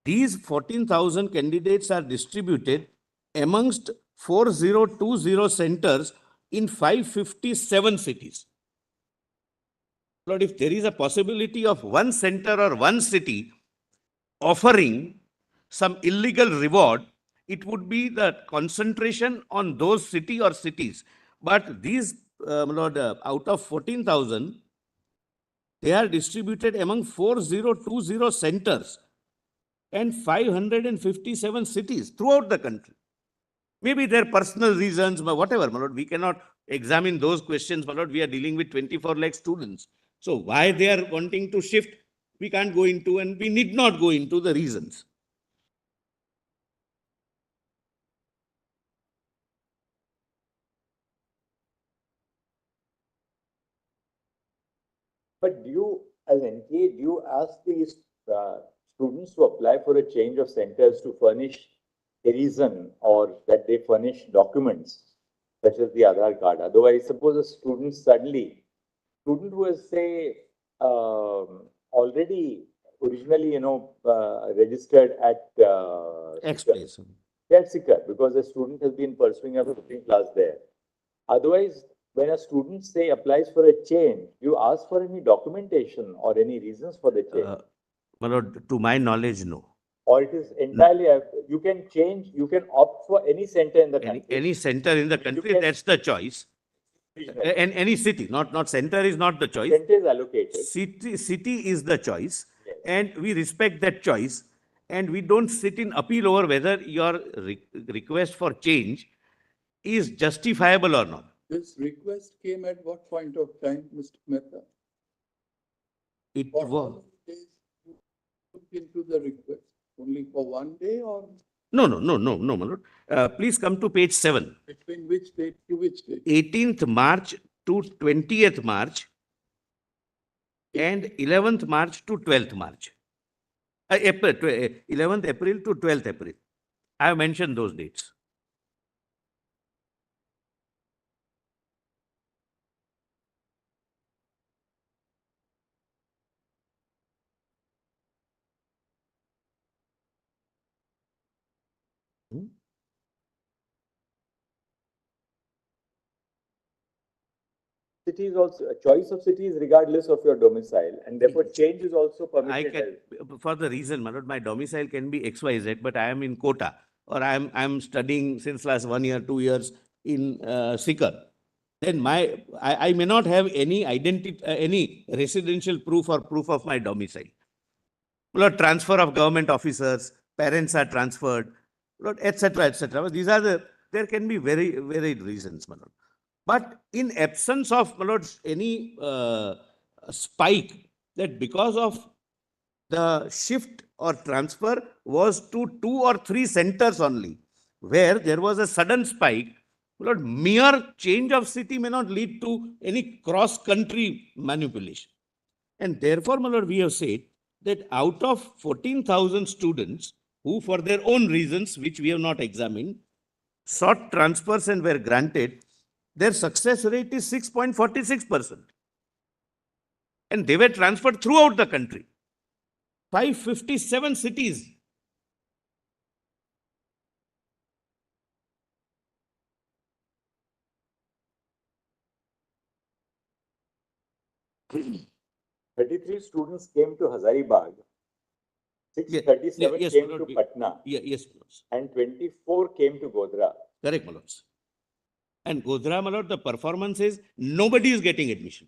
These 14,000 candidates are distributed amongst 4020 centers in 557 cities. Lord, if there is a possibility of one center or one city offering some illegal reward, it would be the concentration on those city or cities. But these, out of 14,000, they are distributed among 4020 centers and 557 cities throughout the country. Maybe their personal reasons, but whatever, my lord, we cannot examine those questions, my lord. We are dealing with 24 lakh students. So why they are wanting to shift, we can't go into, and we need not go into the reasons. But do you, as NTA, do you ask these students to apply for a change of centers to furnish a reason or that they furnish documents such as the Aadhaar card? Otherwise, suppose a student who has, say, already originally, registered at X-Place. Sikar, because the student has been pursuing a 15th class there. Otherwise, when a student, say, applies for a change, you ask for any documentation or any reasons for the change? My lord, to my knowledge, no. Or it is entirely, you can change, you can opt for any center in the country. Any center in the country, that's the choice. And any city, not center is not the choice. Center is allocated. City is the choice. Yes. And we respect that choice. And we don't sit in appeal over whether your request for change is justifiable or not. This request came at what point of time, Mr. Mehta? It What was. days you looked into the request? Only for one day or No, my lord. Please come to page 7. between which date to which date? 18th March to 20th March and 11th March to 12th March. 11th April to 12th April. I have mentioned those dates. City is also a choice of cities regardless of your domicile, and therefore change is also I permitted. can, for the reason, my lord, my domicile can be XYZ, but I am in quota, or I am studying since last 1 year, 2 years in Sikar. Then I may not have any identity, any residential proof or proof of my domicile. Lord, transfer of government officers, parents are transferred, Lord, etc., etc. These are there can be very varied reasons, my lord. But in absence of, my lord, any spike, that because of the shift or transfer was to 2 or 3 centers only, where there was a sudden spike, my lord, mere change of city may not lead to any cross-country manipulation. And therefore, my lord, we have said that out of 14,000 students who for their own reasons, which we have not examined, sought transfers and were granted, their success rate is 6.46%. And they were transferred throughout the country. 557 cities. Thirty-three students came to Hazaribagh. Yeah, 637 yes, came my to lord, Patna. Yes, my lords. And 24 came to Godhra. Correct, my lords. And Godhra, my lord, the performance is nobody is getting admission.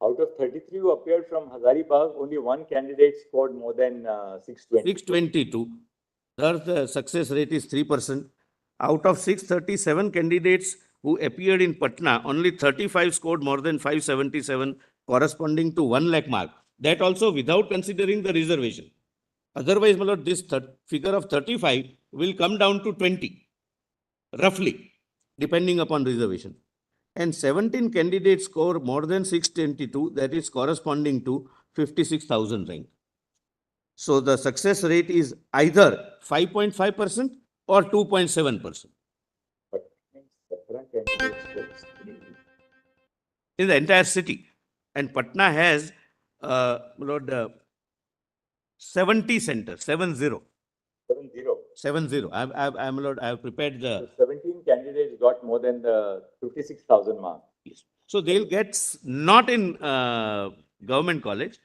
Out of 33 who appeared from Hazaribagh, only one candidate scored more than 620. 622. The success rate is 3%. Out of 637 candidates who appeared in Patna, only 35 scored more than 577, corresponding to 1 lakh mark. That also without considering the reservation. Otherwise, my lord, this figure of 35 will come down to 20, roughly, depending upon reservation. And 17 candidates score more than 622, that is corresponding to 56,000 rank. So the success rate is either 5.5% or 2.7%. But Satra candidates scored. In the entire city. And Patna has, Lord, 70 centers, 70. 7-0. I'm Lord, I have prepared So the, 17 candidates got more than the 56,000 mark. yes. So they'll get not in government college,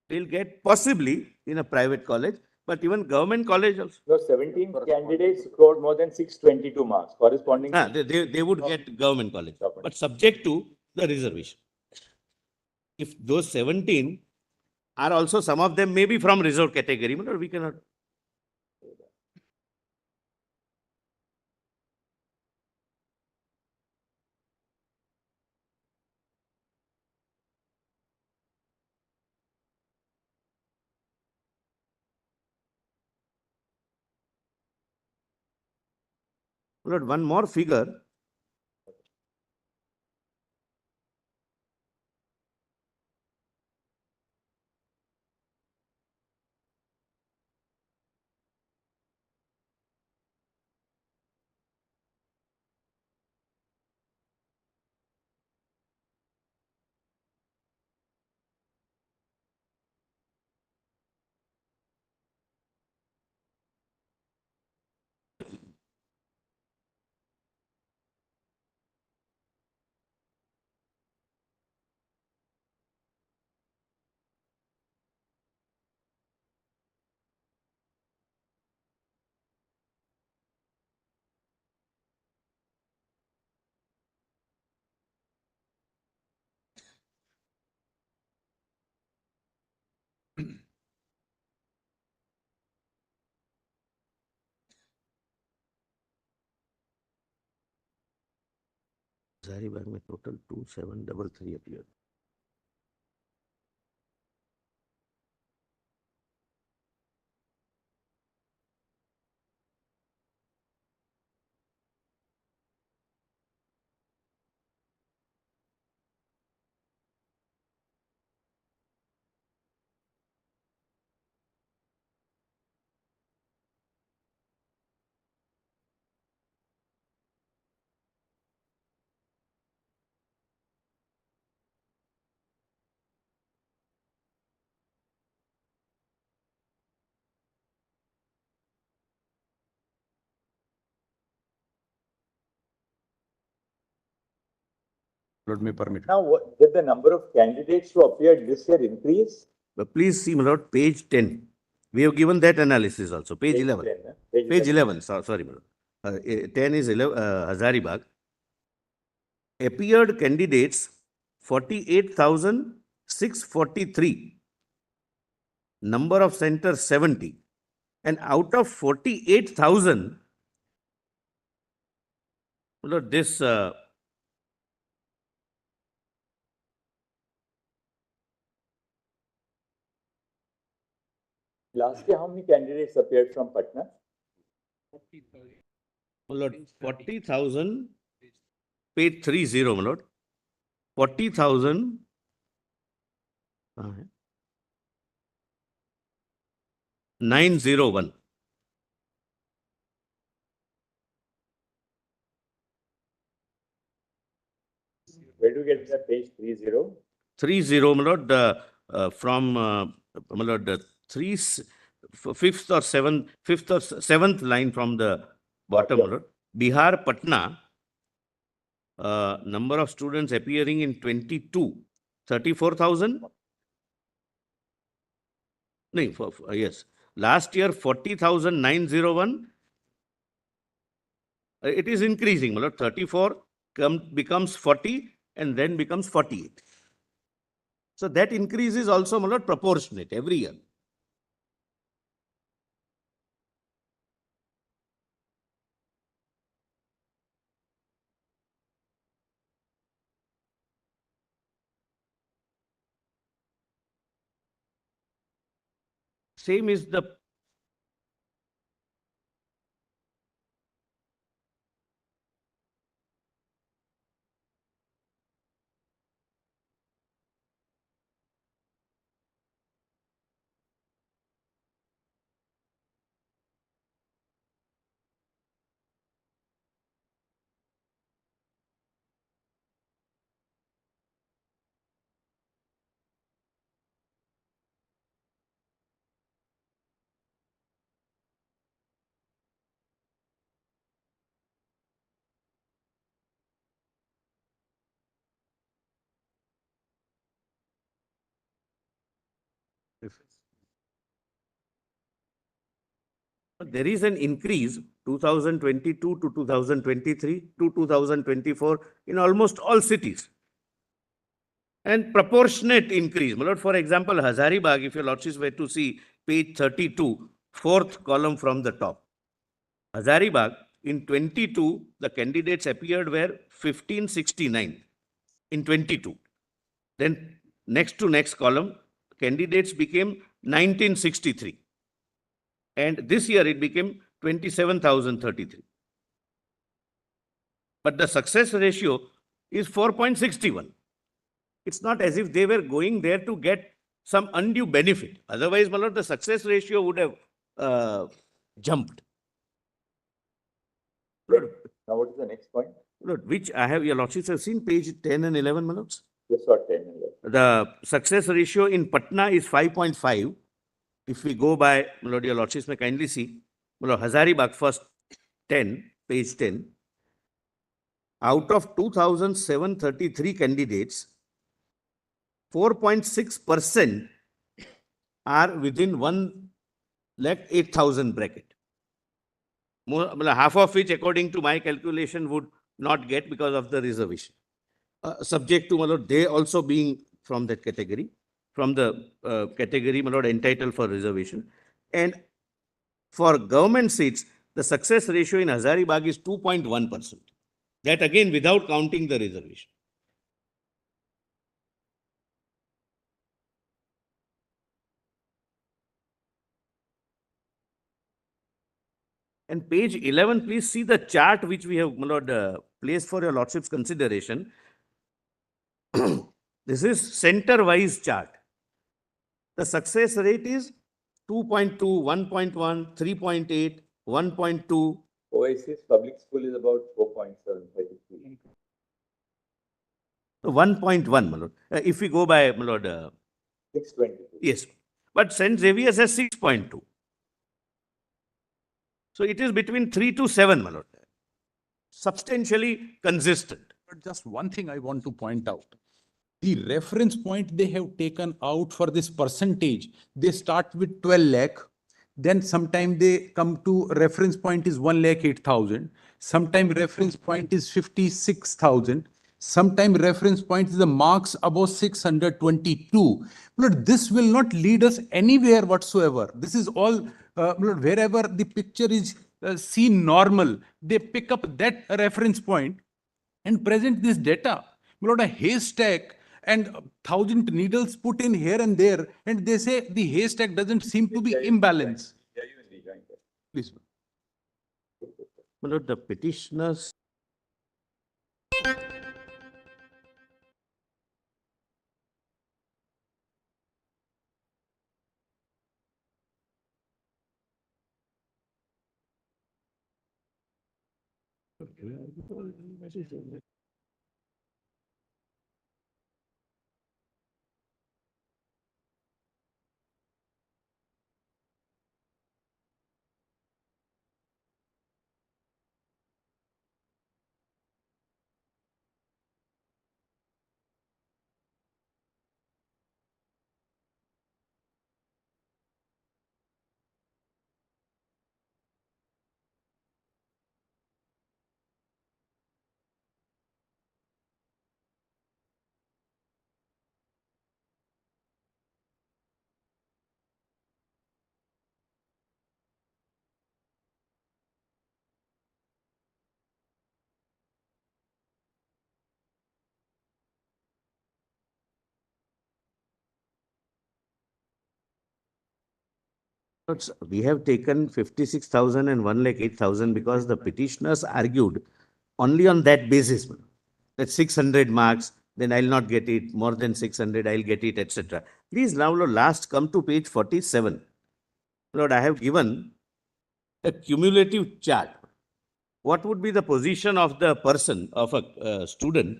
they'll get possibly in a private college, but even government college also. No, 17 candidates scored more than 622 marks, corresponding to They would get government college, Government. but subject to the reservation. If those 17 are also, some of them may be from reserved category, but we cannot. Lord, one more figure. Hazaribagh में total 2733 appeared. Lord, may permit. Now, did the number of candidates who appeared this year increase? But please see, my lord, page 10. We have given that analysis also. Page 11. 10, huh? Page 11. Sorry, my lord. 10 is 11, Hazaribagh. Appeared candidates 48,643. Number of centers 70. And out of 48,000, my lord, this Last year, how many candidates appeared from Patna? my lord, 40,000, page 30, my lord. 40,000 901. Where do you get that page 30? 30, my lord, from, my lord, fifth or seventh line from the bottom, my lord. Bihar, Patna, number of students appearing in 22, 34,000. No, yes. Last year, 40,901. It is increasing, my lord. 34 becomes 40 and then becomes 48. So that increase is also, my lord, proportionate every year. Same is the there is an increase 2022 to 2023 to 2024 in almost all cities. And proportionate increase. My lord, for example, Hazaribagh, if your lordships were to see page 32, fourth column from the top. Hazaribagh, in 22, the candidates appeared were 1569 in 22. Then next to next column, candidates became 1963. And this year it became 27,033. But the success ratio is 4.61. It's not as if they were going there to get some undue benefit. Otherwise, my lord, the success ratio would have jumped. Lord, Now, what is the next point? Lord, which I have, your lordships have seen page 10 and 11, my lords? Yes, or 10 and 11. The success ratio in Patna is 5.5. If we go by, my lord, your lordships may kindly see, my lord, Hazaribagh first 10, page 10. Out of 2,733 candidates, 4.6% are within 1,08,000 bracket. Half of which, according to my calculation, would not get because of the reservation. Subject to, my lord, they also being from that category, from the category, my lord, entitled for reservation. And for government seats, the success ratio in Hazaribagh is 2.1%. That again, without counting the reservation. And page 11, please see the chart which we have, my lord, placed for your lordship's consideration. This is center-wise chart. The success rate is 2.2, 1.1, 3.8, 1.2. Oasis public school is about 4.753. 1.1, my lord. If we go by, my lord. 622. Yes. But St. Xavier's has 6.2. So it is between 3 to 7, my lord. Substantially consistent. But just one thing I want to point out. The reference point they have taken out for this percentage, they start with 12 lakh. Then sometime they come to reference point is 1,08,000. Sometime reference point is 56,000. Sometime reference point is the marks above 622. But this will not lead us anywhere whatsoever. This is all, wherever the picture is seen normal, they pick up that reference point and present this data. A haystack and 1,000 needles put in here and there, and they say the haystack doesn't seem to be imbalanced. Please. My lord, the petitioners. We have taken 56,000 and 1,08,000 because the petitioners argued only on that basis. That 600 marks, then I'll not get it. More than 600, I'll get it, etc. Please now, Lord, last come to page 47. Lord, I have given a cumulative chart. What would be the position of the person, of a student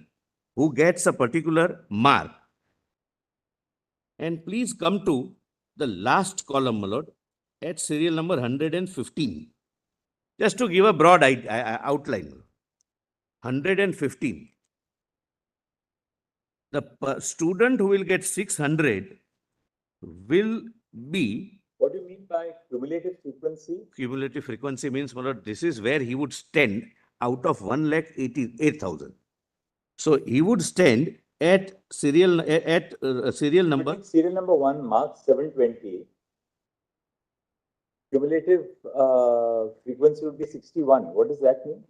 who gets a particular mark? And please come to the last column, my Lord, at serial number 115. Just to give a broad outline. 115. The student who will get 600 will be. What do you mean by cumulative frequency? Cumulative frequency means, my Lord, this is where he would stand out of 1,88,000. So he would stand at serial number. Serial number 1 marks 720. Cumulative frequency would be 61. What does that mean?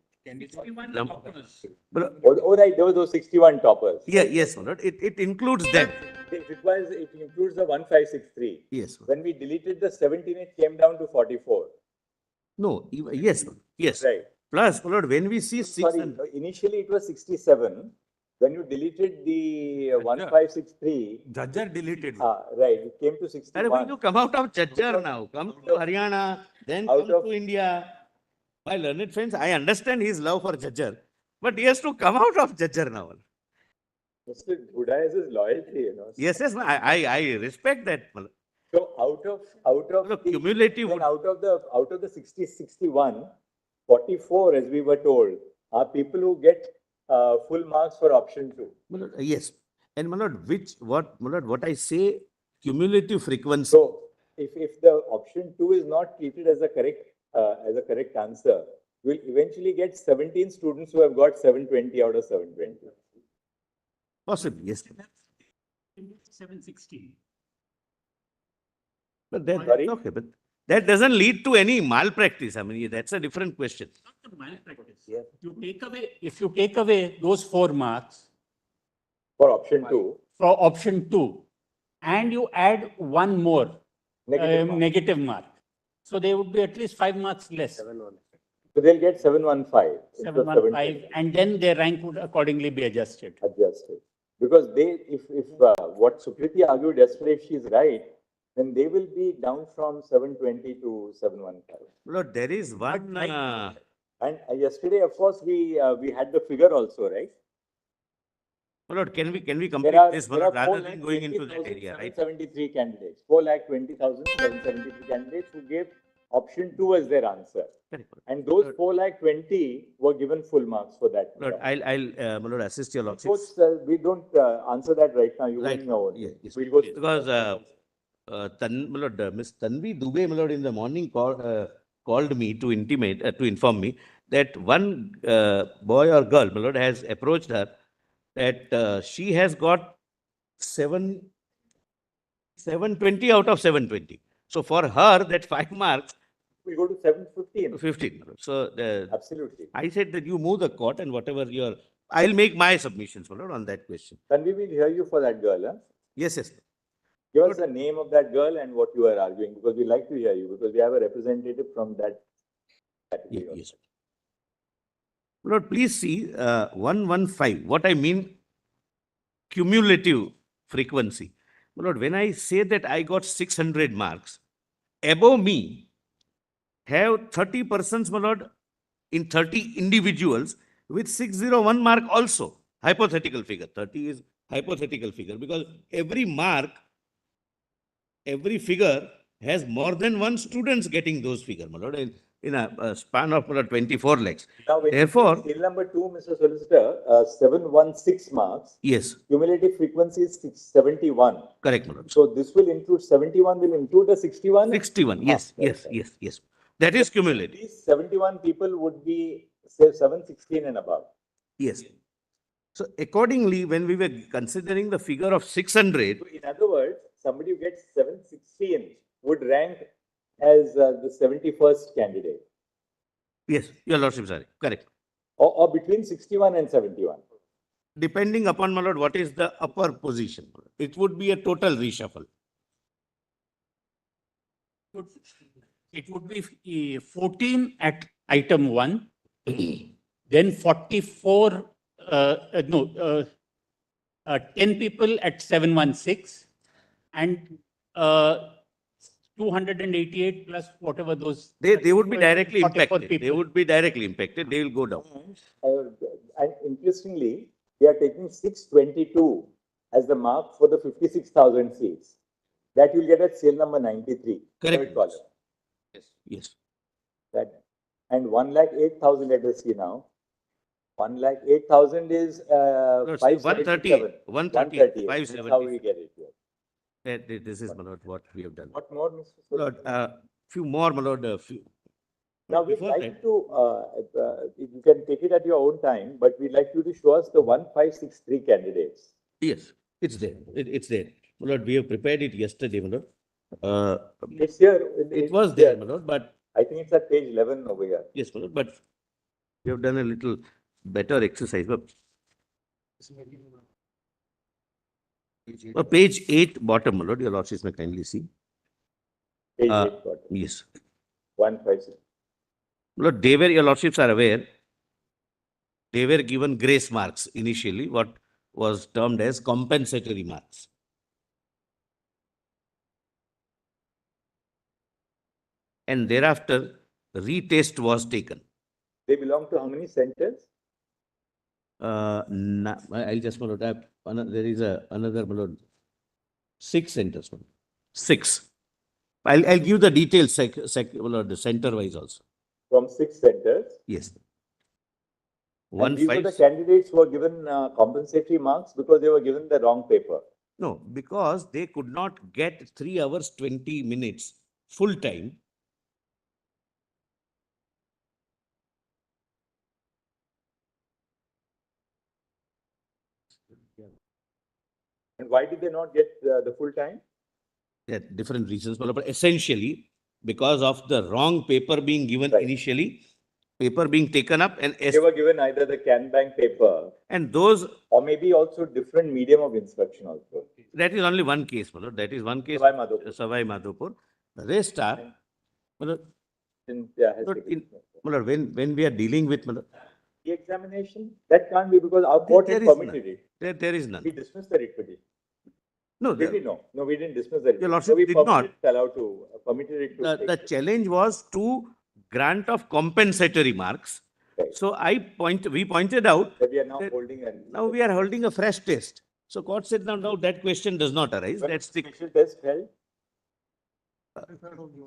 Oh, right, there were those 61 toppers. Yeah, yes, my Lord. It includes that. It includes the 1563. Yes. When we deleted the 17, it came down to 44. No, yes, yes. Right. Plus, my Lord, when we see Sorry, initially it was 67. When you deleted the 1563. Judger deleted. Right, it came to 61. When you come out of Judger now, come to Haryana, then come to India. My learned friends, I understand his love for Judger, but he has to come out of Judger now. Mr. Buddha has his loyalty, you know. Yes, I respect that. So out of the cumulative, out of the 61, 44, as we were told, are people who get full marks for option 2. Yes, and my Lord, what I say, cumulative frequency. So if the option 2 is not treated as a correct answer, we'll eventually get 17 students who have got 720 out of 720. Possibly, yes. 716. But okay, but that doesn't lead to any malpractice. I mean, that's a different question. Not the malpractice. Yeah. If you take away those 4 marks for option 2, and you add one more negative mark, so they would be at least 5 marks less. So they'll get 715. 715, and then their rank would accordingly be adjusted. Because if what Sukriti argued yesterday, if she's right, then they will be down from 720 to 715. Lord, there is one. And yesterday, of course, we had the figure also, right? Lord, can we complete this rather than going into that area, right? 773 candidates, 4,20,773 candidates who gave option 2 as their answer. And those 4,20,000 were given full marks for that. Lord, I'll Lord, assist your lordship. We don't answer that right now. You right. Know. Yes. We'll go because Miss Tanvi Dubey, Lord, in the morning called me to inform me that one boy or girl, Lord, has approached her that she has got 720 out of 720. So for her, that 5 marks. We go to 715. 15. So absolutely. I said that you move the court and whatever I'll make my submissions, Lord, on that question. Can we will hear you for that girl? Huh? Yes. Give us the name of that girl and what you are arguing, because we like to hear you, because we have a representative from that category. Yes. Lord, please see 115. What I mean, cumulative frequency. Lord, when I say that I got 600 marks, above me have 30 persons, my Lord, in 30 individuals with 601 mark also. Hypothetical figure. 30 is hypothetical figure because every mark, every figure has more than one students getting those figure, my lord, in a span of 24 lakhs. Now, when Therefore, seal number 2, Mr. Solicitor, 716 marks, yes, cumulative frequency is 71. correct, my lord. So this will include 71, will include the 61? 61, yes, right, yes, right. yes, yes. That is cumulative. These 71 people would be, say, 716 and above. Yes. So accordingly, when we were considering the figure of 600, So in other words, somebody who gets 716 would rank as the 71st candidate, yes, your lordship, sorry, correct. or between 61 and 71. Depending upon, my lord, what is the upper position. It would be a total reshuffle. It would be 14 at item 1, then 44, 10 people at 716, and 288 plus whatever those. They would be directly 44 impacted. They people. would be directly impacted. They will go down. And interestingly, we are taking 622 as the mark for the 56,000 seats. That you'll get at sale number 93. Correct. Third column. Yes. Yes. That, and 108,000 let us see now. 108,000 is No, 537. 130, 138. That's how we get it here. This is, my lord, what we have done. What more, Mr. Lord, few more, my lord, few. Now, we'd Before like that- to, you can take it at your own time, but we'd like you to show us the 1563 candidates. Yes, it's there. It's there. My lord, we have prepared it yesterday, my lord. It's here. It was there, my lord, but I think it's at page 11 over here. yes, my lord, but we have done a little better exercise. But page 8 bottom, my lord, your lordship may kindly see. Page Uh, 8, got it. Yes. 156. Lord, they were, your lordships are aware, they were given grace marks initially, what was termed as compensatory marks. And thereafter, retest was taken. They belong to how many centers? I'll just, my lord, there is another, my lord, 6 centers, my lord. 6. I'll give the details, my lord, the center-wise also. From 6 centers. Yes. And these were the candidates who were given compensatory marks because they were given the wrong paper. No, because they could not get 3 hours 20 minutes full time. And why did they not get the full time? There are different reasons, but essentially because of the wrong paper being given Right. initially, paper being taken up, and They were given either the Can Bank paper those, or maybe also different medium of instruction also. that is only one case, my lord. That is one case. Savai Madhopur. Savai Madhopur. The rest are, my lord, Has Lord, taken- my lord, when we are dealing with, my lord, The examination, that can't be because our court there had is permitted it. there is none. We dismissed the writ petition. No, Did we? No, we didn't dismiss the writ. Your petition. lordship We did not. permitted it allowed to, permitted it to. The take- challenge was to grant of compensatory marks. Right. So we pointed out That we are now that holding a. now we are holding a fresh test. So court said, now that question does not arise. When That's the special test held.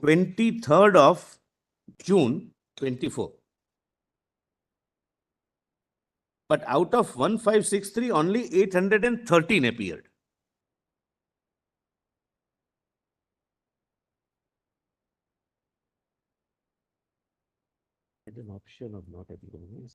23rd of June 24. But out of 1563, only 813 appeared. An option of not appearing.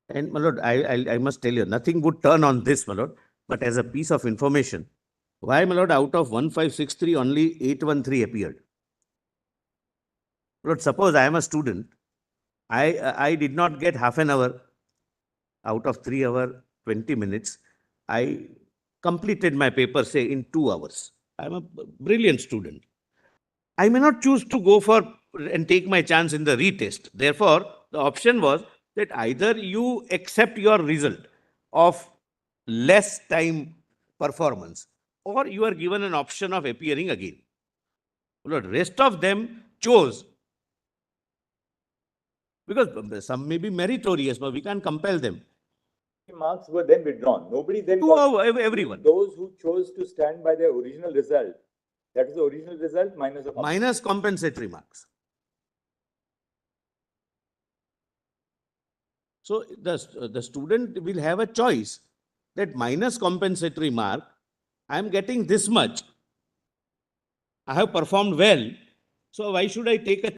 And my lord, I must tell you, nothing would turn on this, my lord, but as a piece of information, why, my lord, out of 1563, only 813 appeared? Lord, suppose I am a student, I did not get half an hour out of 3 hours, 20 minutes. I completed my paper, say, in 2 hours. I am a brilliant student. I may not choose to go for and take my chance in the retest. Therefore, the option was that either you accept your result of less time performance, or you are given an option of appearing again. Lord, rest of them chose, because some may be meritorious, but we can't compel them. Marks were then withdrawn. Nobody then To got, everyone. those who chose to stand by their original result, that is the original result minus a Minus compensatory marks. So the student will have a choice that minus compensatory mark, I am getting this much. I have performed well. So why should I take a